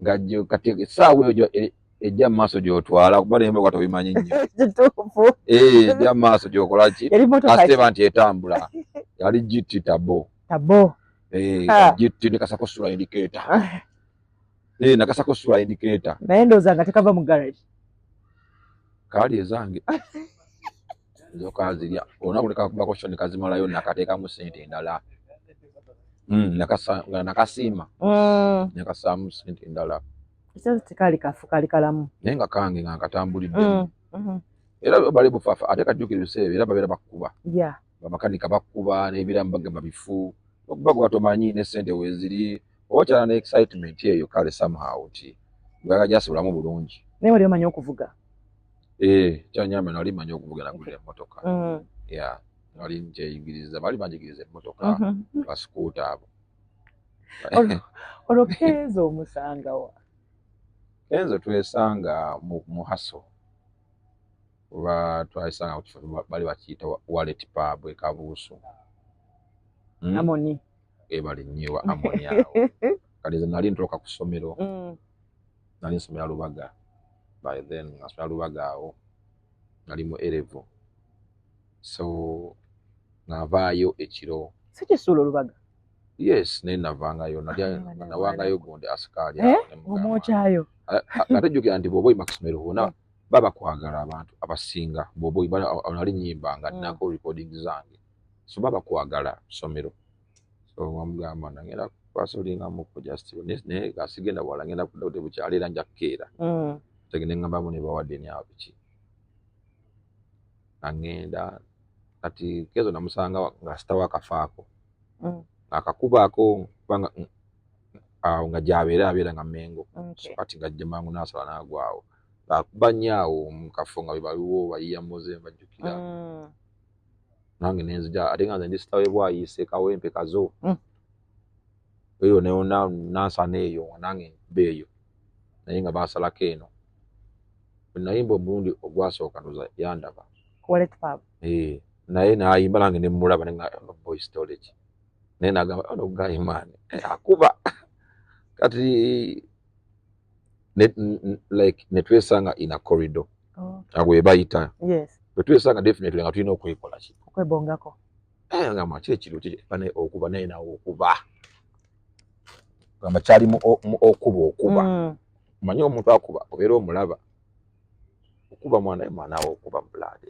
ngajjo kati essaawa eyo ejja mu maaso gy'otwala kuba nemba kwata obimanyi nnyo ejja mu maaso gy'okola ki kasiteba nti etambula yali GT tabo GT ne kasako sula indicator nakasako sula indicator naye ndowooza nga tekava mu garage kaali ezange zokazirya olunaku nekakubako sho nekazimalayo nakateekamu sente endala nakasiima nakasaamu sente endala tekaali kafu kaali kalamu naye nga kange nga nkatambuliddemu era bali bufaafa ate kajjukira ebiseera era babeera bakkuba bamakanika bakkuba n'ebiramu bagamba bifu okuba gwe batomanyi n'essente weeziri oba kyala ne excitement eyo kale somehow ti bwaga gyasibulamu bulungi naye wali omanyi okuvuga kyanyamba nali manyi okuvuga nagulira emmotoka nali nkyeyigiriza bali banjigiriza emmotoka basikuuta abo olwo Kenzo omusanga wa Kenzo twesanga mu haso oba twayisanga ku kifo bali bakiyita wallet pub ekabuusu Amoni bali nnyo Amoni awo kale nali ntuuka ku ssomero nali nsomera Lubaga by then nasomera Lubaga awo nali mu erevo so navaayo ekiro si kisuulo Lubaga yes naye navangayo nawangayo gundi asikaali omwokyayo ate jjukira nti bw'oba oyima ku ssomero wonna baba kwagala abantu abasinga bw'oba oyima nali nnyimba nga nnako recording zange so baba kwagala ssomero so wamugamba nagenda kwasolingamuko just naye asigenda bwala ngenda kudda bukyali era nja kukeera tegende ngambamo ne bawadde ni awo biki nagenda kati Kenzo namusanga nga sitawo akafaako akakubaako kubanga awo nga abeera nga Mengo so kati ngajja mangu n'asala n'agwawo bakuba nnyo awo mu kafo nga baliwo bayiya muze bajjukira nange nenzija ate nga nze ndi sitawe bwayiise kawempe kazo eyo nansana eyo nange nkuba eyo naye nga baasalako eno nayimba omulundi ogwasooka ndoza yandaba naye nayimba nange nemulaba nenga boy storage naye nagamba ono guy man akuba kati like netwesanga in a corridor agwe bayita twesanga definitely nga tulina okwekola ki okwebongako nga maki ekiro kibane okuba naye nawe okuba gamba kyali mu okuba manyi omuntu akuba obeera omulaba okuba mwana we okuba blood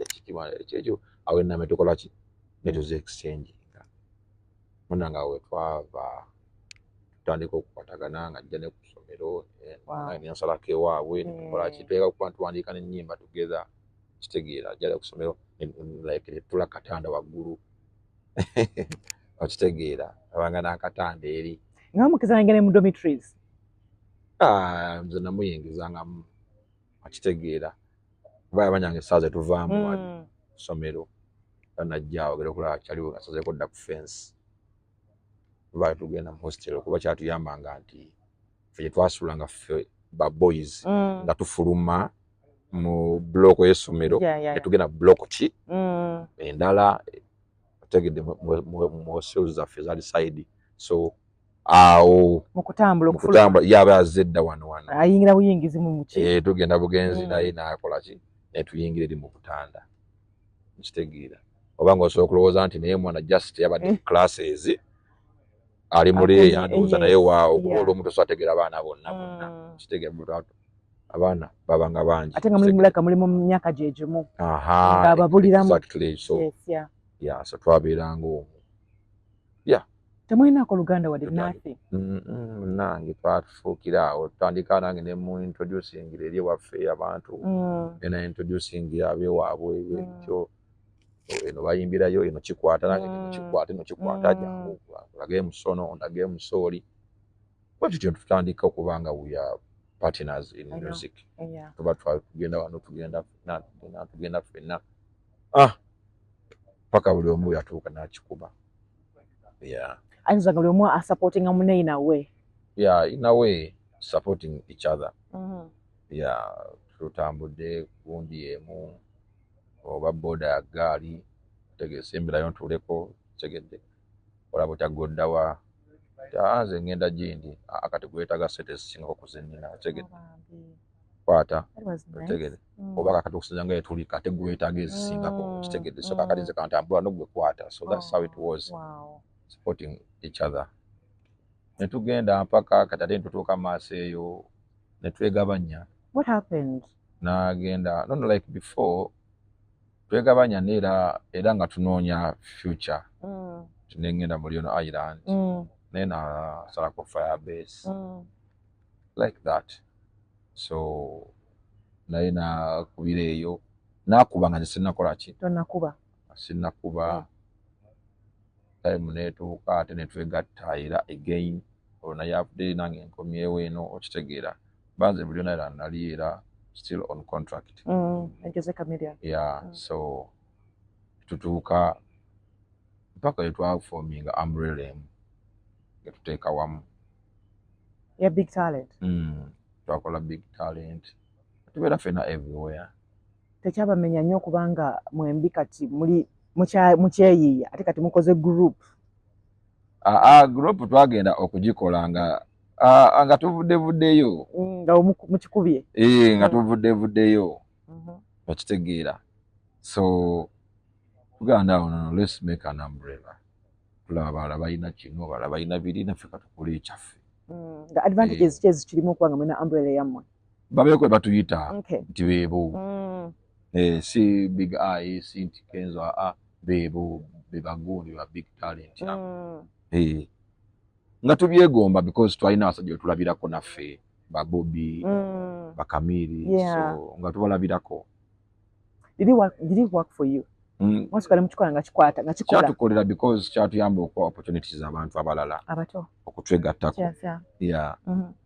ekyo awo ename tukola ki netuze exchange munanga we twava tutandika okukwatagana nga ajja ne ku ssomero nensalako ewaabwe netukola ki tweka kuba tuwandiika n'ennyimba together kitegeera ajja ku ssomero like netula katanda waggulu okitegeera abanga n'akatanda eri nga mukiza nangene mu dormitories nze namuyingizangamu akitegeera kuba yabanyange essaaza tuvaamu wali ssomero najja awogere okulaba kyaliwo asazeeko dda ku fensi tuba tugenda mu hostel kuba kyatuyambanga nti ffe gye twasulanga ffe ba boys nga tufuluma mu block y'essomero netugenda block ki endala otegedde mu hostels zaffe zaali side so awo mukutambula yaba azedda wano ayingira buyingizi mu muki tugenda bugenzi naye nakola ki netuyingira eri mu butanda nkitegeera oba ng'osobola okulowooza nti naye mwana just yabadde classes ali muri yanduuza naye waawo kuba olw'omu tosobola abaana bonna kitegeera abaana babanga bangi ate nga muli mu myaka gye gimu ng'ababuliramu exactly so so twabeeranga omwo temulinaako oluganda wadde nothing nange twatufuukira awo tutandika nange ne mu introducing eri waffe abantu ena introducing abewaabwe ekyo eno bayimbirayo eno kikwata nange eno kikwata jangu olage musono ondage musooli bwe tutyo tutandika okubanga we are partners in music tuba tugenda wano tugenda ffenna paka buli omu yatuuka n'akikuba ayinza nga buli omu asupportinga munne in a way in a way supporting each other tutambudde gundi emu oba boda ya gaali tegese embirayo ntuleko tegedde olaba otyagoddawa nze ngenda gindi akati gwetaga sente zisingako kuzinina tegedde kwata tegedde oba kakati okusinza nga yetuli kate gwetaga ezisingako kitegedde so kakati nze kantambula nogwe kwata so that's how it was supporting each other netugenda mpaka kati ate ntutuuka maaso eyo netwegabanya what happened nagenda not like before twegabanya era nga tunoonya future tunengenda muri ono island naye nasalako fire base like that so naye nakubira eyo nakuba nga nesinakola ki sinakuba time netuuka ate netwegatta era again olwo naye afudde nange nkomyewo eno okitegeera banze buli yona era nali era still on contract so tutuuka mpaka yetwaforminga umbrella emu getuteeka wamu big talent twakola big talent tubeera ffena everywhere tekyabamenya nnyo okubanga mwembi kati muli mukyeyiiya ate kati mukoze group group twagenda okugikola nga tuvuddevuddeyo nga mukikubye nga tuvuddevuddeyo okitegeera so tuganda awo let's make an umbrella tulaba balala balina kino balala balina biri naffe katukula ekyaffe nga advantages ki ezikirimu okuba nga mulina umbrella yammwe babeeko we batuyita nti beebo si big eye si nti kenzo beebo bebagundi ba big talent nga tubyegomba because twalina abasajja betulabirako naffe babobi bakamiri so nga tubalabirako did it work for you mwasukale mukikola nga kikwata nga kikola kyatukolera because kyatuyamba okuwa opportunities abantu abalala abato okutwegattako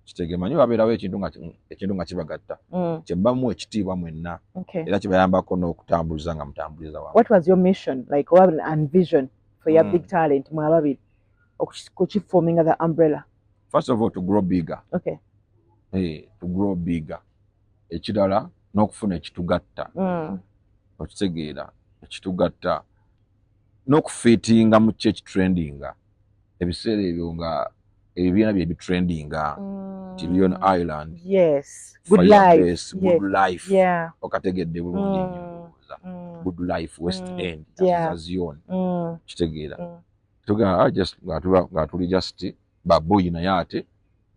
kitegemanyi babeerawo ekintu nga kibagatta kyebbamu ekitiibwa mwenna era kibayambako n'okutambuliza nga mutambuliza wamu. What was your mission like and vision for your big talent mwe ababiri okukiforminga the umbrella? First of all, to grow bigger. To grow bigger. Ekirala n'okufuna ekitugatta okitegeera ekitugatta n'okufiitinga mu kyo ekitrendinga ebiseera ebyo nga ebibiina bye bitrendinga Tilion Island, good life, good life, okategedde bulungi good life, West End, Zion, kitegeera tuga just nga tuli just baboyi naye ate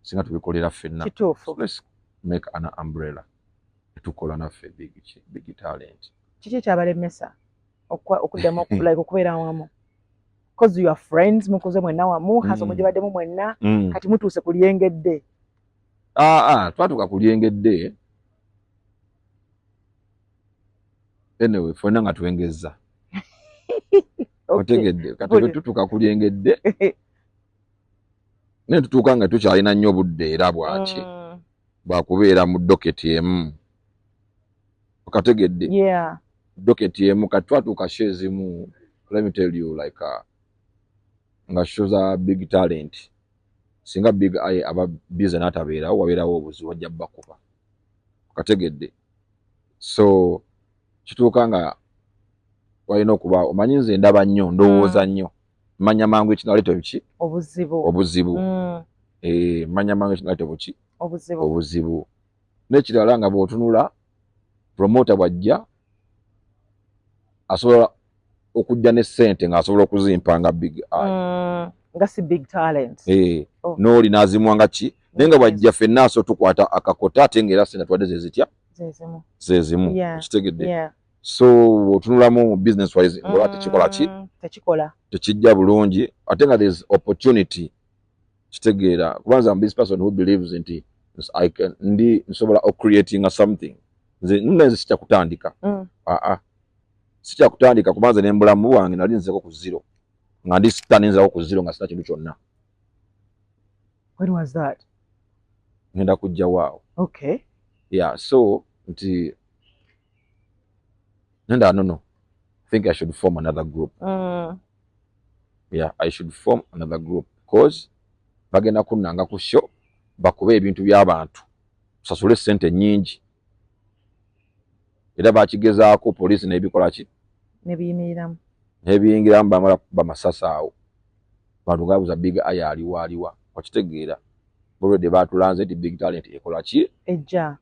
singa tubikolera ffenna. Let's make an umbrella tukola naffe big talent. Kiki kyabalemesa okuddamu like okubeera wamu? Because you are friends, mukoze mwenna wamu, haso mugibaddemu mwenna, kati mutuuse ku lyengedde. Twatuuka ku lyengedde. Anyway, ffenna nga twengezza. Otegedde, kati bwe tutuuka ku lyengedde, naye tutuuka nga tukyalina nnyo budde era bwaki. bwakubeera mu doketi emu okategedde Yeah. doketi emu kati twatuuka show ezimu let me tell you like nga show za big talent singa big eye aba busy n'atabeerawo wabeerawo obuzibu wajja bakuba okategedde so kituuka nga walina okuba omanyi nze ndaba nnyo ndowooza nnyo manya mangu ekinaleeta biki obuzibu manya mangu ekinaleeta buki obuzibu n'ekirala nga bw'otunula promota bw'ajja asobola okujja ne ssente ng'asobola okuzimpanga big eye nga si big talent n'oli n'azimwa nga ki naye nga bw'ajja ffenna aso tukwata akakota ate ng'era ssente twadde zezitya zezimu kitegedde so otunulamu mu business wise ngoba tekikola ki tekijja bulungi ate nga there's opportunity kitegeera kubanza I'm this person who believes nti I can nsobola creating something nze sijja kutandika sijja kutandika kubanza ne mbulamu bwange nali nzeko ku zero nga ndi sitaninzako ku zero nga sina kintu kyonna. When was that? Ngenda kujja waawo. Okay. Yeah, so nti nenda no I think I should form another group. Yeah, I should form another group because bagenda kunnanga ku show bakube ebintu by'abantu sasule sente nyingi era bakigezaako poliisi n'ebikola ki nebiyingiramu bamala bamasasaawo balugabuza big eye aliwa wakitegeera olwedde batulanze nti big talent ekola ki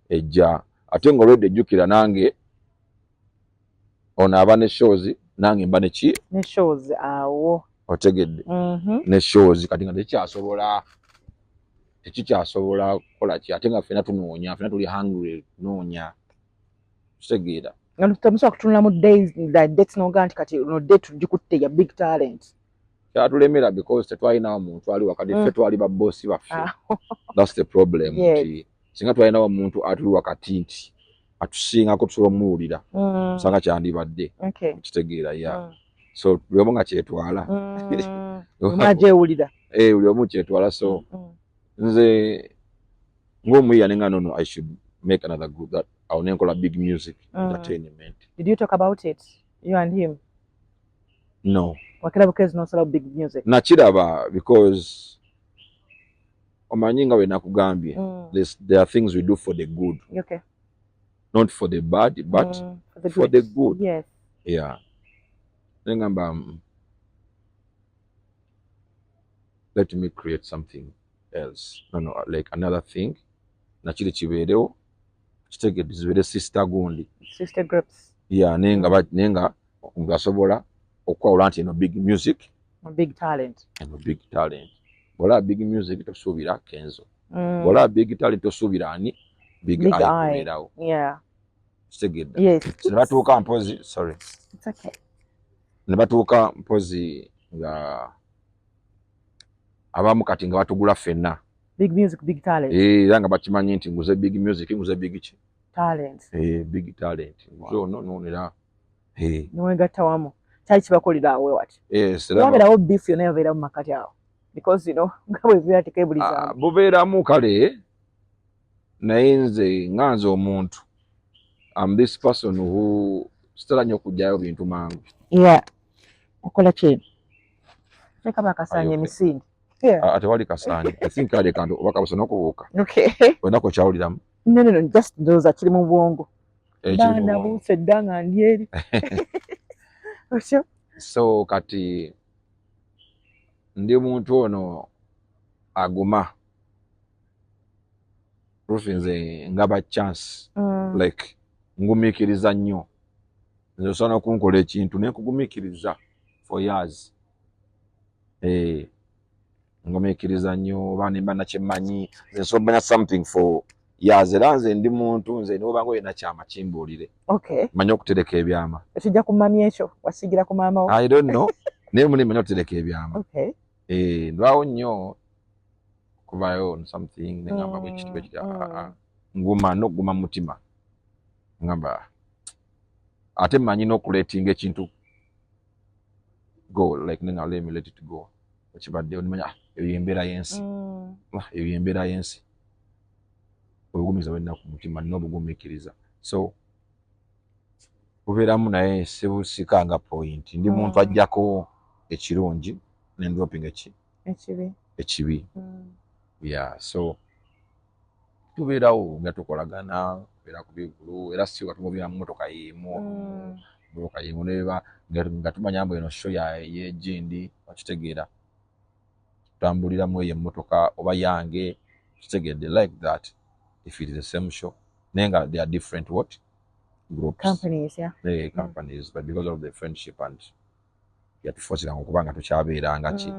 ejja ate nga olwedde ejjukira nange ono aba ne shows nange mba neki ne shows awo otegedde ne shows kati nga tekikyasobola kukola ki ate nga ffena tunoonya ffena tuli hungry noonya kitegeera nga tutamusobola kutunula mu dates noga nti kati no date tugikutte ya big talent kyatulemera because tetwalinawo muntu ali wakati ffe twali baboosi baffe that's the problem nti singa twalinawo muntu atuli wakati nti atusingako tusobola omuwulira osanga kyandibadde kitegeera ya so buli omu nga kyetwala agyewulira buli omu kyetwala so nze ng'omuyiya nenga nono I should make another group that I'll name big music entertainment. Did you talk about it, you and him? No. Wakiraba no sala big music. Nakiraba because omanyinga we nakugambye there are things we do for the good. Okay. Not for the bad but for the good. Yes. Yeah. Nengamba let me create something else. No, like another thing. Nakiri kibeerewo kitegedde zibeere sister groups. Yeah, nenga ngasobola okwawula nti eno big music big talent bw'olaba big music tosuubira Kenzo bw'olaba big talent tosuubira ani big eye kubeerawo kitegedde ne batuuka mpozi ne batuuka mpozi nga abamu kati nga batugula ffenna big music big talent era nga bakimanyi nti nguze big music nguze big ki talent big talent so nonera niwegatta wamu kyali kibakolera awe wati yes wabeerawo beef yonna yabeera mu makati awo because nga bwe bibeera tekeebulizamu bubeeramu kale naye nze nga nze omuntu I'm this person who sitala nnyo okugyayo bintu mangu okola ki teka bakasaanya emisinde tewali kasaanya I think kale kantu oba kabusa n'okubuuka wenako kyawuliramu no just ndowooza kiri mu bwongo nabuuse edda nga ndi eri so kati ndi muntu ono aguma rufi nze ngaba chance like ngumiikiriza nnyo nze osobola okunkola ekintu nenkugumiikiriza for years ngumiikiriza nnyo oba nimba nakyemanyi nze nsobola omanya something for years era nze ndi muntu nze niwobanga olina kyama kimbuulire manyi okutereka ebyama ekijja ku mami ekyo wasigira ku maama wo I don't know naye muni manyi okutereka ebyama ndwawo nnyo kubayo something nengamba bwekitu bwekitya nguma n'okuguma mutima ngamba ate manyi n'okuleetinga ekintu go like nenga let me let it go ekibaddeyo nimanya eyo yembeera y'ensi eyo yembeera y'ensi obugumiza bwena ku mutima n'obugumiikiriza so kubeeramu naye sibusikanga point ndi muntu ajjako ekirungi n'endroping ekibi so tubeerawo nga tukolagana era ku bigulu era si watumubira mu motoka yimu neba nga tumanya mbu eno show y'egindi okitegeera tutambuliramu eyo emmotoka oba yange kitegedde like that if it is the same show nenga they are different what groups companies companies but because of the friendship and yatufoosiranga okuba nga tukyabeeranga ki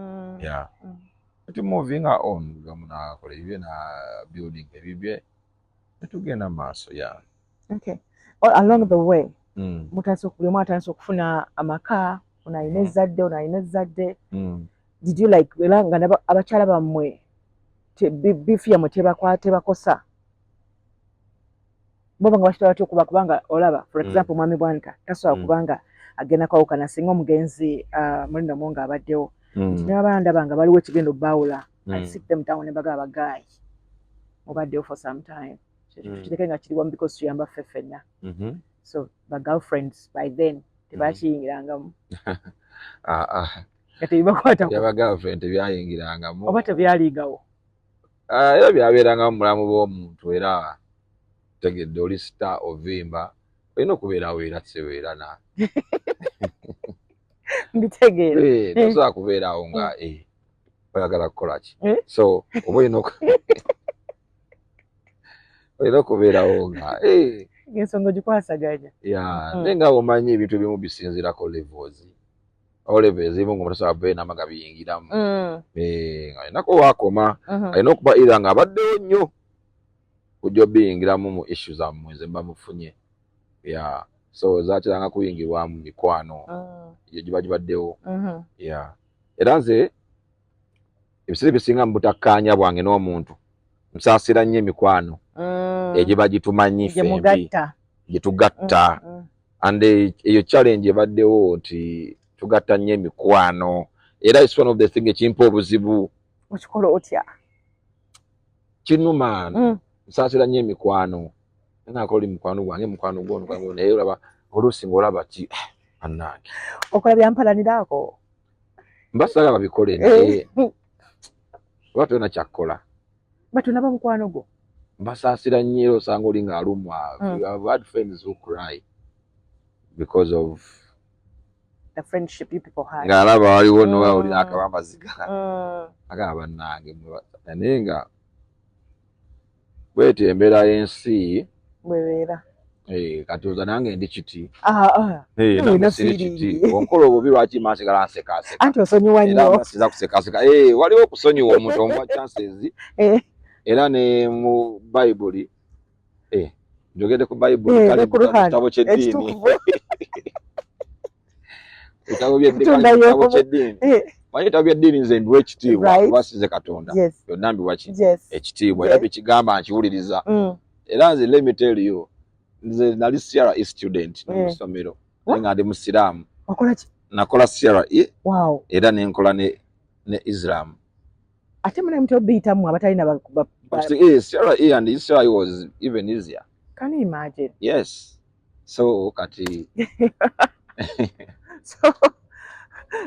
but moving on gamunakola ebibye na building ebibye netugenda maaso okay along the way buli omu atandise okufuna amaka ono alina ezzadde did you like era nga abakyala bammwe bifu yammwe tebakosa boba nga bakitwala batya okuba kubanga olaba for example mwami Bwanika tasobola kubanga agenda kwawukana singa omugenzi Mulinda Mwonga abaddewo nti n'abaana ndaba nga baliwo ekigenda obbawula I sit them down ne bagaba bagayi mubaddewo for some time kireke nga kiri wamu because tuyamba ffe ffenna so ba girlfriends by then tebakiyingirangamu nga tebibakwatako aba girlfriend tebyayingirangamu oba tebyalingawo era byabeerangamu mulamu bw'omuntu era tegedde oli star ovimba olina okubeerawo era teweerana mbitegeera tosobola kubeerawo nga oyagala kukola ki so oba olina okubeerawo nga ensonga gikwasaganya naye nga omanyi ebintu ebimu bisinziirako levels ezimu nga omuntu asobola kubeera n'amaga biyingiramu nga alinako waakoma alina okuba era nga abaddewo nnyo kujja biyingiramu mu issue zammwe nze mba mufunye so zakiranga kuyingirwamu mikwano iyo giba gibaddewo era nze ebiseera bisinga mu butakkaanya bwange n'omuntu nsaasira nnyo emikwano egiba gitumanyi fembi gyetugatta and eyo challenge ebaddewo nti tugatta nnyo emikwano era is one of the thing ekimpa obuzibu okikola otya kinuma nsaasira nnyo emikwano nakola mukwano gwange mukwano gwono naye olaba oluusi ng'olaba ti annange okola byampalaniraako mbasala babikole naye oba tolina kyakkola batunaba mukwano gwo mbasaasira nnyo era osanga oli ng'alumwa I've had friends who cry because of the friendship you people had ng'alaba waliwo nowa olina akabambaziga agaba bannange naye nga bwetyo embeera y'ensi bwebeera kati oza nange ndi kiti nange siri kiti onkola obubi lwaki mansigala nsekaaseka anti osonyiwa nnyo era masiza kusekaaseka waliwo okusonyiwa omuntu omuwa chances era ne mu bayibuli njogedde ku bayibuli kale kitabo ky'eddiini ebitabo ky'eddiini manyi ebitabo by'eddiini nze mbiwa ekitiibwa kuba sinze Katonda byonna mbiwa ekitiibwa era byekigamba nkiwuliriza era nze let me tell you nze nali CRE student mu ssomero naye nga ndi musiraamu nakola CRE era nenkola ne Islam ate muna mutyo biyitamu abatalina CRE and CRE was even easier. Can you imagine? Yes. So kati so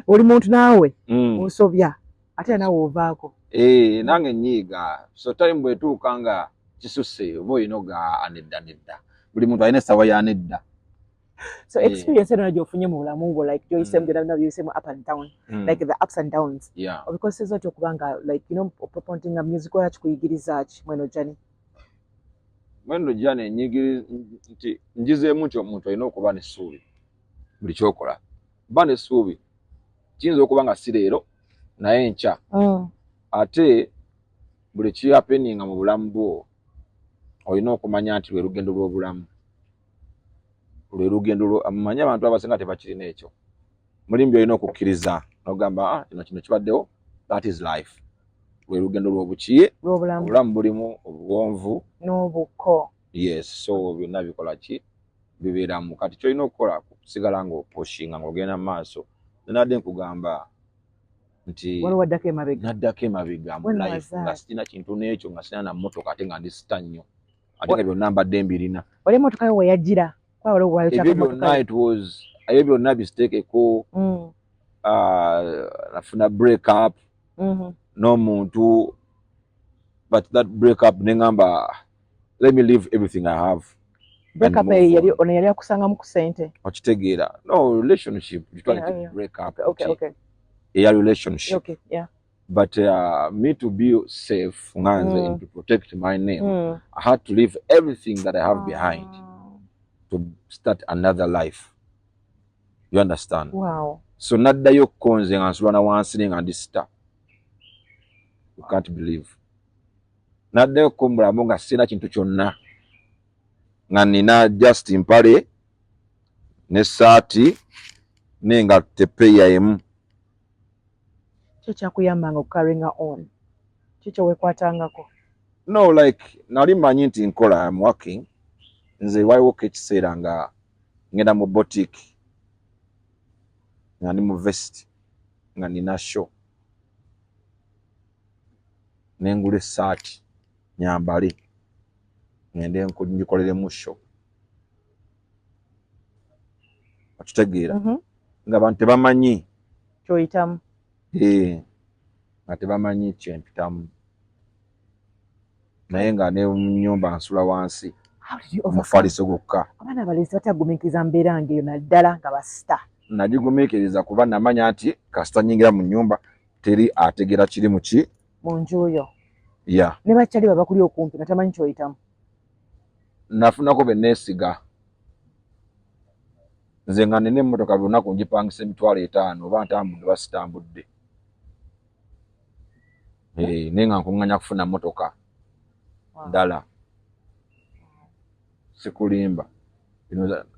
oli muntu naawe osobya ate naawe ovaako nange nyiiga so time bwetuuka nga kisuse oba olina ga anedda buli muntu alina essawa y'anedda so experience eno gyofunye mu bulamu bwo like gyoyisemu byonna byosemu up and down like the ups and downs obikoseza otya okuba nga like you know opopontinga music oya kikuyigiriza ki mweno jani enyigiri nti njizeemu nti omuntu alina okuba n'essuubi buli kyokola ba n'essuubi kiyinza okuba nga si leero naye nkya ate buli kiyapeninga mu bulamu bwo olina okumanya nti lwe lugendo lw'obulamu lwe lugendo amanyi abantu abasinga tebakirina ekyo mulimu byolina okukkiriza n'ogamba kino kibaddewo that is life lwe lugendo lw'obukiye obulamu bulimu obuwonvu n'obukko yes so byonna bikola ki bibeeramu kati kyolina okukola kusigala ng'opushinga ng'ogenda mu maaso nadde nkugamba nti naddako emabega mu life nga sirina kintu n'ekyo nga sirina na mmotoka ate nga ndi sita nnyo ate nga byonna mbadde mbirina. Wali emmotoka yo weyajjira kuba waliwo Ebyo byonna ebyo byonna bisiteekeko nafuna break up n'omuntu, but that break up neŋŋamba let me leave everything I have. Break up ono yali akusangamu ku ssente. Okitegeera? No, relationship. Break up. Okay. Yeah, relationship. Okay, yeah. But me to be safe and to protect my name, I had to leave everything that I have behind to start another life. You understand? Wow. So naddayo konze nga nsula na wansi nga ndi star. You can't believe. Naddayo kumbulamu nga sina kintu kyonna. Nga nina just mpale ne saati nenga tepeya emu. Kyo kyakuyambanga okukaringa on? Kikyo weekwatangako? No, like nali manyi nti nkola I'm working. Nze waliwo ekiseera nga ngenda mu boutique nga ndi mu vest nga nina show nengula essaati nyambale ngende ngikolere show. Okitegeera? Nga abantu tebamanyi kyoyitamu. Nga tebamanyi kyempitamu naye nga ne nyumba nsula wansi omufaliso gwokka. Abaana abalezi batagumiikiriza mbeera ngeyo naddala nga basita. Nagigumiikiriza kuba namanya nti kasita nyingira mu nyumba teri ategera kiri mu nju yo. Yeah. Ne bakyali baba kuli okumpi nga tamanyi kyoyitamu. Nafunako be neesiga. Nze nga nina emmotoka buli lunaku ngipangisa $5,000 oba ntambudde oba sitambudde. Naye nga nkuŋŋanya kufuna mmotoka ndala. Sikulimba.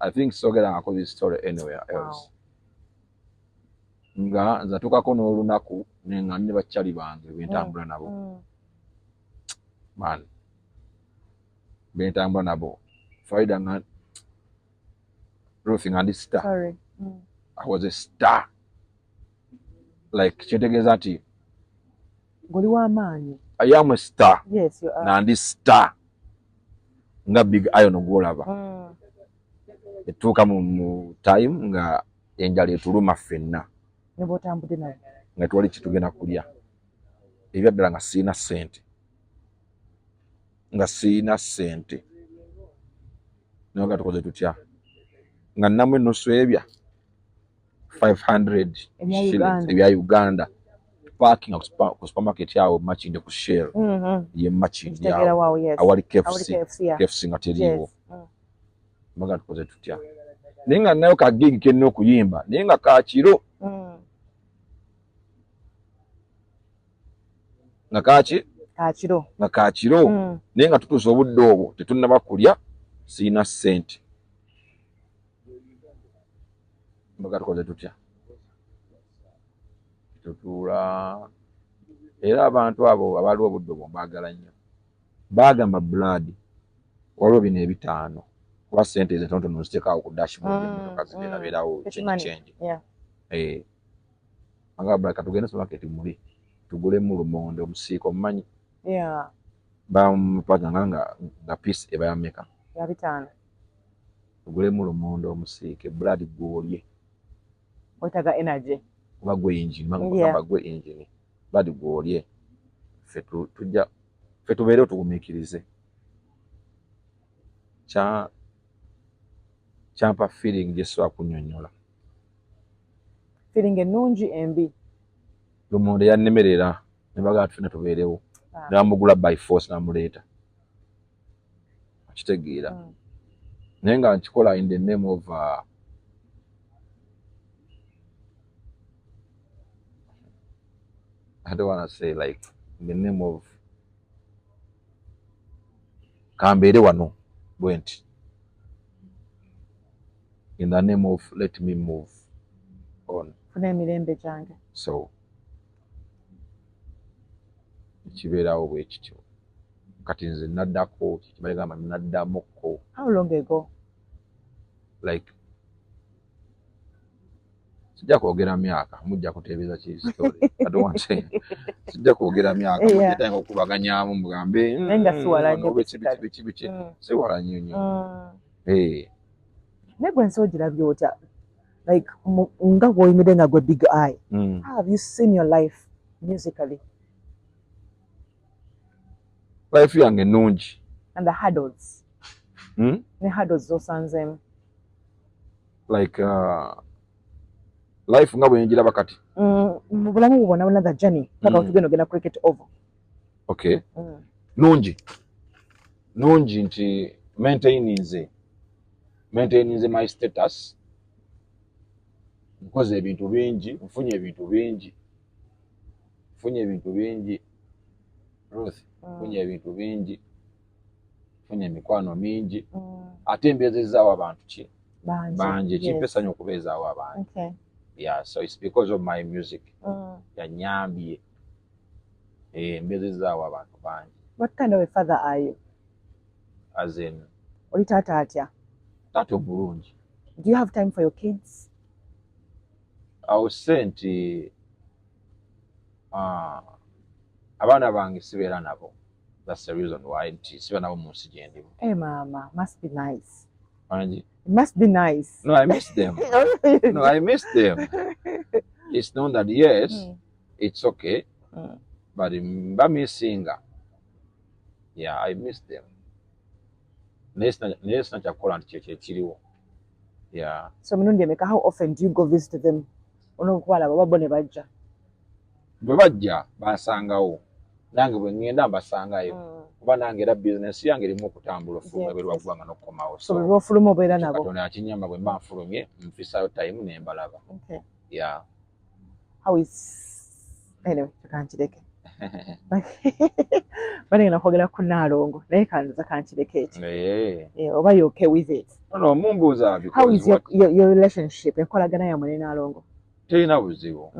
I think sogerangako this story anywhere else. Nga nzatuukako n'olunaku nga ne bakyali bange bentambula nabo. Man. Bentambula nabo. Faida nga Ruth nga ndi star. Sorry. I was a star. Like kyetegeeza nti ng'oli w'amaanyi. I am a star. Yes, you are. Na ndi star. Nga Big Iron ogwolaba. Etuuka mu time nga enjala etuluma ffenna. Ne bw'otambudde nabo. Nga tuwali kitugenda kulya. Ebyaddala nga siina ssente. Nga siina ssente. Naye nga tukoze tutya. Nga nnamu ennusu ebya 500 shillings ebya Uganda. Parking ku supermarket yawo Makinde ku Shell. Ye Makinde yawo. Awali KFC nga teriiwo. Mbaga tukoze tutya. Naye nga nayo ka gig kenna okuyimba. Naye nga kaakiro. Nga kaakiro. Nga kaakiro. Naye nga tutuusa obudde obwo tetunnaba kulya siina ssente. Mbaga tukoze tutya. Tutuula. Era abantu abo abaliwo obudde obwo mbaagala nnyo. Baagamba blood waliwo bino ebitaano. Kuba ssente ezo ntonotono nziteekawo ku dashboard emmotoka zigenda beerawo change. Agamba katugende supermarket muli tugulemu lumonde omusiiko omumanyi. Bamupaganga nga piece eba ya mmeka? Ya bitaano. Tugulemu lumonde omusiike blood gwolye. Wetaaga energy. Kuba gwe engine mangamba gwe engine. Blood gwolye. Ffe tubeere tugumiikirize. Kyampa feeling gye sisobola kunnyonnyola. Feeling ennungi embi. Lumonde yannemerera ne bagamba tufena tubeerewo. Ne bamugula by force namuleeta. Okitegeera. Naye nga nkikola in the name of I don't want to say like in the name of kambeere wano bwenti. In the name of let me move on. So kibeerawo bwe kityo. Kati nze naddako kibaligamba naddamuko. How long ago? Like sijja kwogera myaka mujja kuteebeza ki story I don't want to say sijja kwogera myaka mujja tanga okubaganyaamu mugambe nenga siwala nnyo biki siwala nnyo negwe nsi ogirabye otya like nga bw'oyimidde nga gwe Big Eye how have you seen your life musically life yange nnungi and the hurdles ne hurdles zosanzeemu like life nga bwe njiraba kati mu bulamu bubona another journey paka otugenda ogenda cricket over okay nungi nti maintaining my status nkoze ebintu bingi nfunye ebintu bingi Ruth nfunye ebintu bingi nfunye emikwano mingi ate mbezezaawo abantu ki bangi kimpesa nnyo okubeezaawo abantu yeah so it's because of my music yanyambye mbezezaawo abantu bangi. What kind of a father are you? As in oli taata atya? Taata bulungi. Do you have time for your kids? I was say nti abaana bange sibeera nabo. That's the reason why nti sibeera nabo mu nsi gye ndimu. Hey mama, must be nice. Anji? It must be nice. No, I miss them. No, I miss them. It's known that yes, it's okay, but mba missinga. Yeah, I miss them. Nesna chakola nti kiriwo. Yeah. So mirundi emeka, how often do you go visit them? Onokwala babo ne bajja. Bwe bajja basangawo. Nange bwe ngenda mbasangayo. Kuba nange era business yange erimu okutambula ofuluma bwe lwaggwanga n'okukomawo. So bwe ofuluma obeera nabo. Katonda akinyamba bwe mba nfulumye nfisayo time ne mbalaba. Okay. Yeah. How is anyway, tukankireke. Bane nakwogera ku Nalongo naye kanza kankireke ekyo. Oba you okay with it? No, mumbuuza because how is your relationship enkolagana yammwe ne Nalongo? Terina buzibu.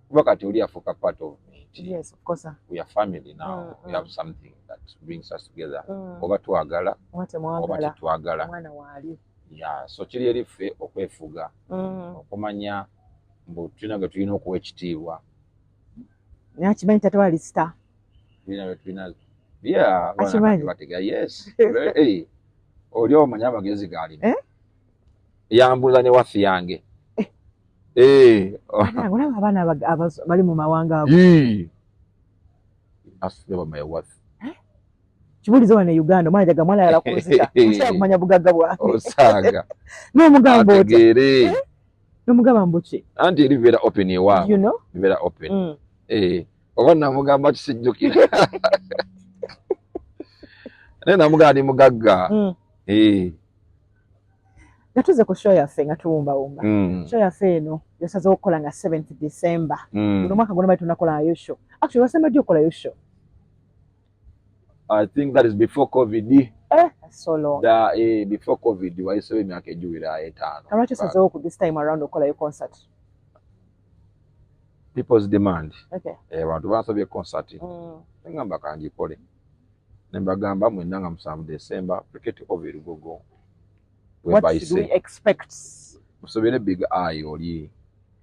Kuba kati oli afuuka part of me. Yes, of course. We are family now. We have something that brings us together. Oba twagala, oba tetwagala. Mwana waali. Yeah, so kiri eri ffe okwefuga. Okumanya mbu tulina okuwa ekitiibwa. Nakimanyi tatwali star. Yeah, batega yes. Hey. Oli omanya amagezi gaali. Yambuza ne wafi yange. Olaba abaana bali mu mawanga ago. Asiba my wife. Kibulizo wane Uganda mwana jaga mwana yala kuzika. Ncha kumanya bugagga bwa. Osaga. No mugambo oti. Ategere. No mugamba mbuchi. Anti eri vera open ewa. You know? Vera open. Obana mugamba kisijjukira. Nena mugandi mugagga. Natuze ku show yaffe nga tuwumba. Show yaffe eno yasaze okukola nga 7th December. Uno mwaka gonna tunakola yo show. Actually wasemba dio kola yo show. I think that is before COVID. So long. Before COVID waisewe myaka ejuwira 5. Kamacho saze oku this time around okola yo concert. People's demand. Okay. Abantu basabye concert. Ngamba kanjikole. Nembagamba mwenda nga 7 December cricket over Rugogo. What should we expect? Musobere Big Eye oli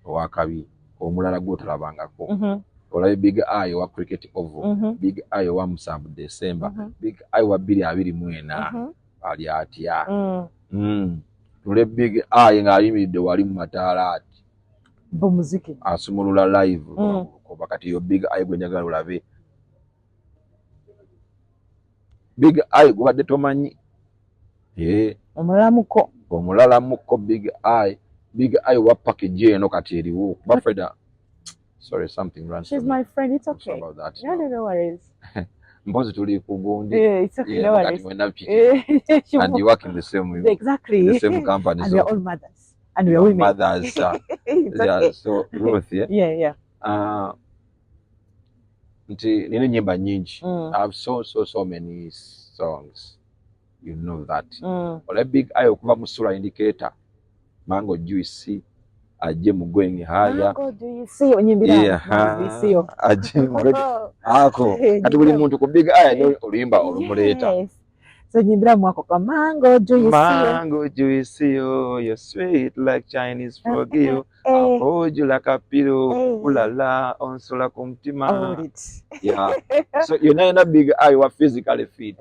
owakabi omulala gwotalabangako. Olabe Big Eye wa cricket over. Big Eye wa 7 December. Big Eye wa 2024 ali atya. Tule Big Eye nga ayimiridde wali mu mataala ati bomuziki asumulula live kuba kati yo Big Eye gwe njagala olabe. Big Eye gubadde tomanyi. Omulala muko Big Eye wa package eno kati eriwo. Bafreda. Sorry, something ran. She's my friend. It's okay. About that. No worries. Mbozi tuli kugundi. It's okay. No worries. And you work in the same exactly the same company. And so we are all mothers. And we are women. Mothers. Yeah. So Ruth, yeah. Nti nina nyimba nyingi. I have so many songs. You know that. Ola Big Eye okuva mu Sura Indicator. Mango Juice. Aje mu Going Higher. Mango Juice onyimbira. Aje mu ako. Ati buli muntu ku Big Eye oluyimba olumuleeta. So nyimbira mwako kwa mango juice. Mango juice, you're sweet like Chinese frog, I hold you like a pillow, ooh la la, onsola kumtima. Hold it. Yeah. So you're not in a big eye, you are physically fit,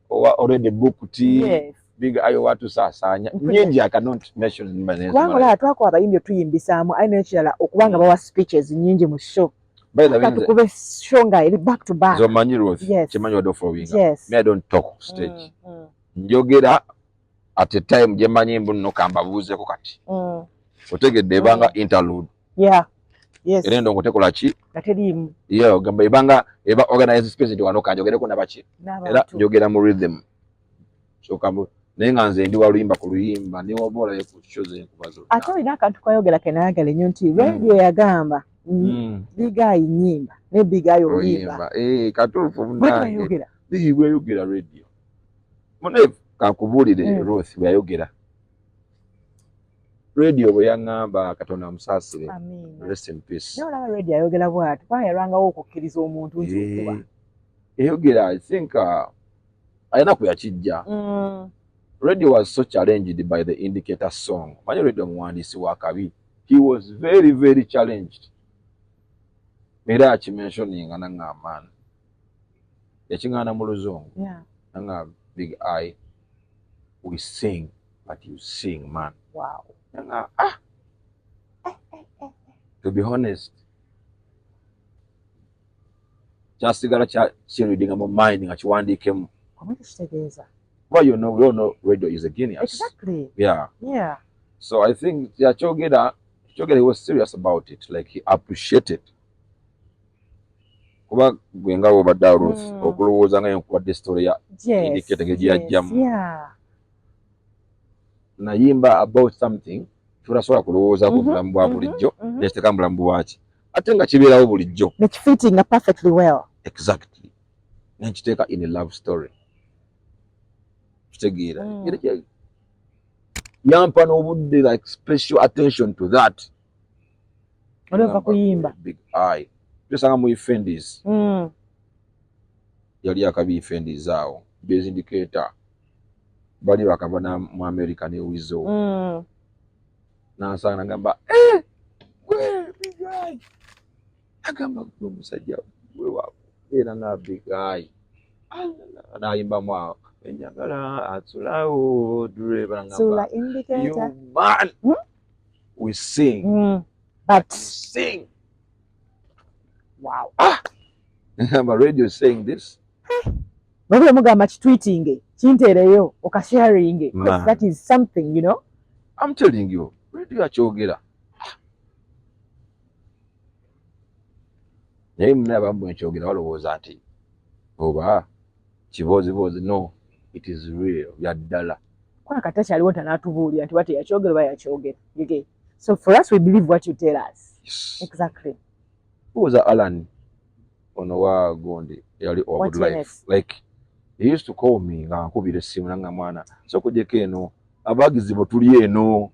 or already booked, Yes. big eye, what to sasanya. Nyingi I cannot mention in my name. Kubanga twako abayimbi tuyimbisaamu ayina ekirala okubanga bawa speeches nyingi mu show. By the way, tukube show nga eri back to back. Zomanyi Ruth, kimanyi wado for winga. Me I don't talk stage. Njogera at a time gye manyi mbu nno kambabuuzeko kati. Otegedde ebanga interlude. Yeah. Yes. Era ndo ngotekola ki? Gaterimu. Yeah, ogamba ebanga eba organize space ndi wano kanjogereko nabaki. Era njogera mu rhythm. So kambu nenga nze ndi waluyimba ku luyimba ni wobola ye ku show ze kubazo. Ate olina akantu kayogera kenayagala ennyo nti radio yagamba bigayi nyimba ne bigayi oluyimba. Katuufu munange. Bweyogera radio. Munevu kankubulire Ruth bweyogera. Radio bwe yaŋŋamba Katonda amusaasire. Rest in peace. N'olaba radio ayogera bw'ati bayalwangawo okukkiriza omuntu nti okuba. Eyogera I think ayina kuyakijja. Radio was so challenged by the Indicator song. Manyi radio muwandiisi wa kabi. He was very, very challenged. Era akimentioninga naŋŋamba yakiŋŋaana mu Luzungu. Naŋŋamba Big Eye, we sing, but you sing, man. Wow. To be honest, kyasigala kireadinga mu mind nga kiwandiikemu. Well, you know, we all know radio is a genius. Exactly. Yeah. Yeah. So I think Chogeda, he was serious about it. Like he appreciated. Kuba gwenga obadde Ruth okulowooza nga yenkuwadde story ya Indicator ge gyajjamu. Yeah. Nayimba about something turasobola kulowooza ku bulamu bwa bulijjo nekiteeka mu bulamu bwaki ate nga kibeerawo bulijjo nekifittinga perfectly well. Exactly. Nekiteeka in a love story. Kitegeera yampa n'obudde like special attention to that. Oleva kuyimba Big Eye tusanga mu Effendis yali akabi Effendis awo Base Indicator bali bakabana mu America ne Wizo nansanga nagamba gwe Big Eye agamba gwe musajja gwe wako era nga Big Eye anayimba mwa enjagala atulawo driver Sula Indicator you man we sing but sing. Wow. My radio is saying this. Nobody mugamba kitweetinge kinteereyo okasharinge because that is something, you know. I'm telling you, radio akyogera. Naye munabambu ekyogera balowooza nti oba kibooziboozi. No, it is real. Yaddala. Kuna katakyaliwo tanaatubuulira nti wate yakyogera oba yakyogera. So for us, we believe what you tell us. Yes. Exactly. Who was Alan Onowa Gondi? Good life. Like he used to call me nga nkubira essimu nanga mwana. So kujeke eno abagizibo tuli eno.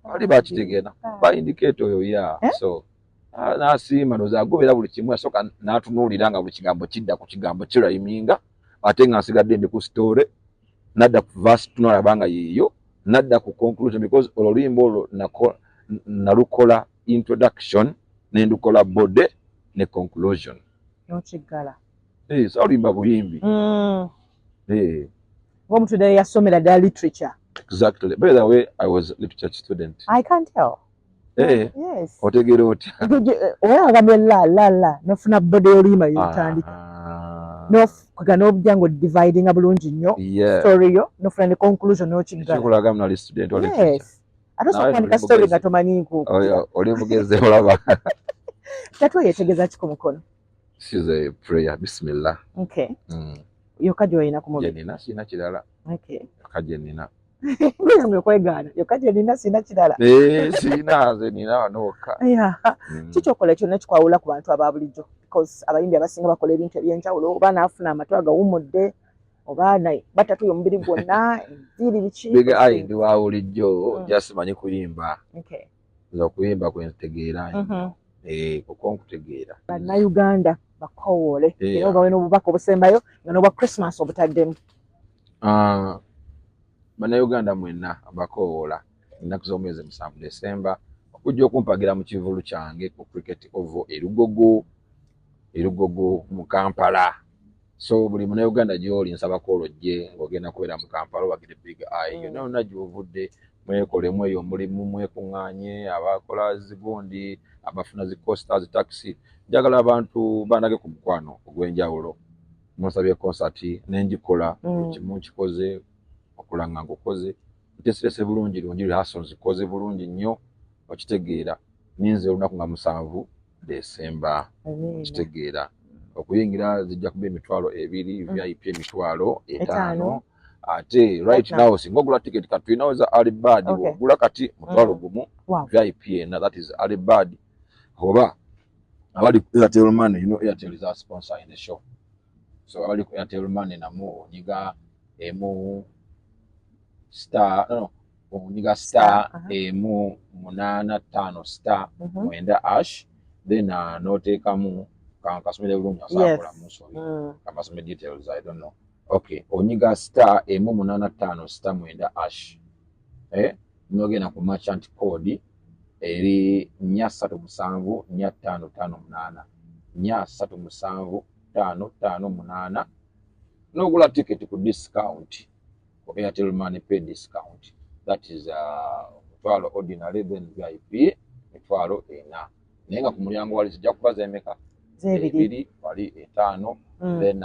Ali bakitegeera. Ba Indicator oyo ya. So nasiima noza agobera buli kimu asoka n'atunuulira nga buli kigambo kidda ku kigambo kirayiminga ate nga nsigadde ndi ku story nadda ku verse tunalabanga yeeyo nadda ku conclusion because oluyimba olwo nalukola introduction nendukola bode ne conclusion nokiggala so oluyimba buyimbi omuntu ddala yasomera ddala literature. Exactly. By the way, I was a literature student. I can't tell. Yes. Otegera otya oba agambye la nofuna bode oluyimba yotandika nofuga n'obujja ng'odividinga bulungi nnyo story yo nofuna ne conclusion n'okiggala kikulaga mnali student wa literature. Yes. Ate osobola kwandika story nga tomanyi nkuuku oli mugeze olaba tatwa yeetegeeza ki ku mukono. This is a prayer. Bismillah. Okay. Yokka gy'olina ku mubiri. Jenina sina kirala. Okay. Yokka jenina. Ngwe okwegaana. Yokka jenina sina kirala. Sina nze nina wanokka. Kikyokola kyonna kikwawula ku bantu aba bulijjo because abayimbi abasinga bakola ebintu eby'enjawulo oba naafuna amatu agawummudde oba batatuye omubiri gwonna enviiri biki. Big Eye ndi wa bulijjo just manyi kuyimba. Okay. Nza okuyimba kwe ntegeera. kuko nkutegeera. Bannayuganda bakowoole Yeah. era obawe n'obubaka obusembayo nga n'obwa Christmas obutaddemu. Bannayuganda mwenna abakoowoola ennaku z'omwezi 7 Desemba okujja okumpagira mu kivulu kyange ku Cricket Oval Erugogo mu Kampala. So buli Munnayuganda gy'oli nsabako olojje ng'ogenda kubeera mu Kampala obagire Big Eye. Yonna yonna gy'ovudde mwekolemu eyo omulimu, mwekuŋŋaanye, abakola zigundi, abafuna zi coaster, zi taxi. Njagala abantu banage ku mukwano ogw'enjawulo. Munsabye concert n'engikola kimu nkikoze okulanga ngukoze. Nteeserese bulungi lungi rehearsals zikoze bulungi nnyo okitegeera. Ninze olunaku nga 7 Desemba okitegeera. Okuyingira zijja kuba emitwalo 2, VIP emitwalo 5. Ate right now singa ogula ticket kati inaweza early bird ogula kati mutwalo gumu VIP ena, that is early bird. Oba abali Airtel Money, you know Airtel is our sponsor in the show. So abali ku Airtel Money namu onyiga emu star onyiga star emu 85 star mwenda ash then noteekamu kasomere bulungi asakola muso kabasome details I don't know. Okay, onyiga star emu 85 star mwenda ash nogenda ku merchant code eri 375 4558 375 nogula ticket ku discount ku Airtel Money pay discount, that is mitwalo ordinary then VIP mitwalo 4. Nenga ku mulyango wali zijja kubaza emeka 2 wali 5 then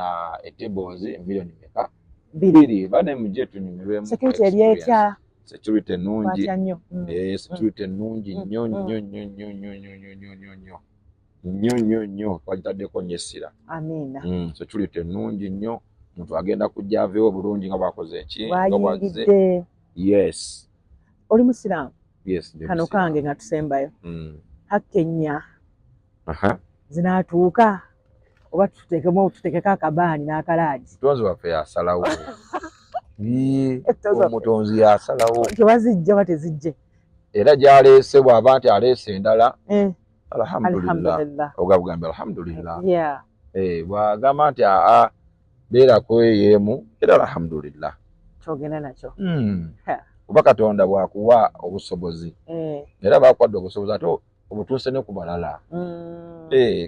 tables million meka 2 bane muje tunyumirwemu. Security yali etya? Security nungi. Security nungi nnyo kwagitaddeko nyesira. Amina. Security nungi nnyo. Muntu agenda kujja aveewo bulungi nga bakoze eki nga bwazze. Yes. Oli Musiraamu? Yes. Kano kange nga tusembayo. Hakenya. Zinaatuuka oba tutekeko akabaani n'akalaadi. Mutonzi waffe yasalawo. Omutonzi yasalawo. Tewazijja ba tezijje. Era gy'aleese bw'aba nti aleese endala. Alhamdulillah. Ogabugambye alhamdulillah. Yeah. Bw'agamba nti beerako yeemu era alhamdulillah. Kyogenda nakyo. Kuba Katonda bw'akuwa obusobozi. Era baakwadde obusobozi ate obutuuse ne ku balala.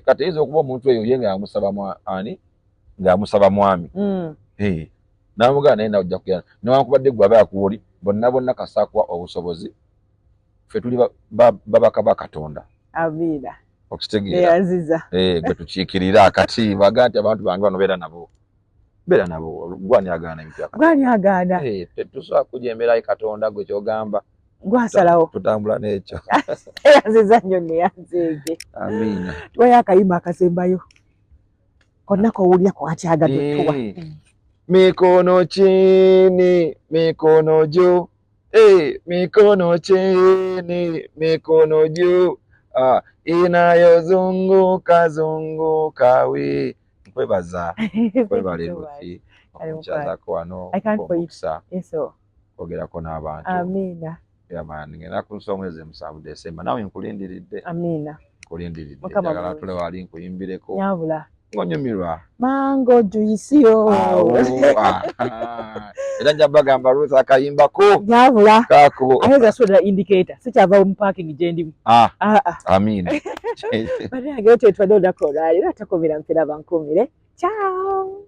Kati eyinza okuba omuntu eyo ye ng'amusaba mwami. N'amugamba naye nawe ojja kugenda. Newankubadde ggwe aba yakuwoli bonna kasaakuwa obusobozi. Ffe tuli babaka ba Katonda. Amiina. Okitegeera. Gwe tukiikirira kati baga nti abantu bange bano beera nabo. Gwani agaana ebintu yakati. Gwani agaana. Tetusobola kujemberayo Katonda gwe kyogamba. Gwasalawo. Tutambula n'ekyo. Yanziza nnyo ne yanzeege. Amiina. Tuwayo akayimba akasembayo. Konna kowulira kwakyagadde tuwa. Mikono chini, mikono juu. Mikono chini, mikono juu. Inayozunguka zunguka we. Nkwebaza. Kwebale Ruthi. Omukyazako wano. Okukisa. Ogerako n'abantu. Amiina. Yamani ngenda kunsoma omwezi 7 Desemba nawe nkulindiridde. Amiina. Nkulindiridde. Njagala tule wali nkuyimbireko. Nyabula. Ngonyumirwa. Mango juisio. Era njja bagamba Ruth akayimbako. Nyabula. Kako. Aheza soda indicator. Sikyava mu parking gyendi. Amiina. Bali agete twadoda kolali. Era takomera mpera bankomire. Ciao.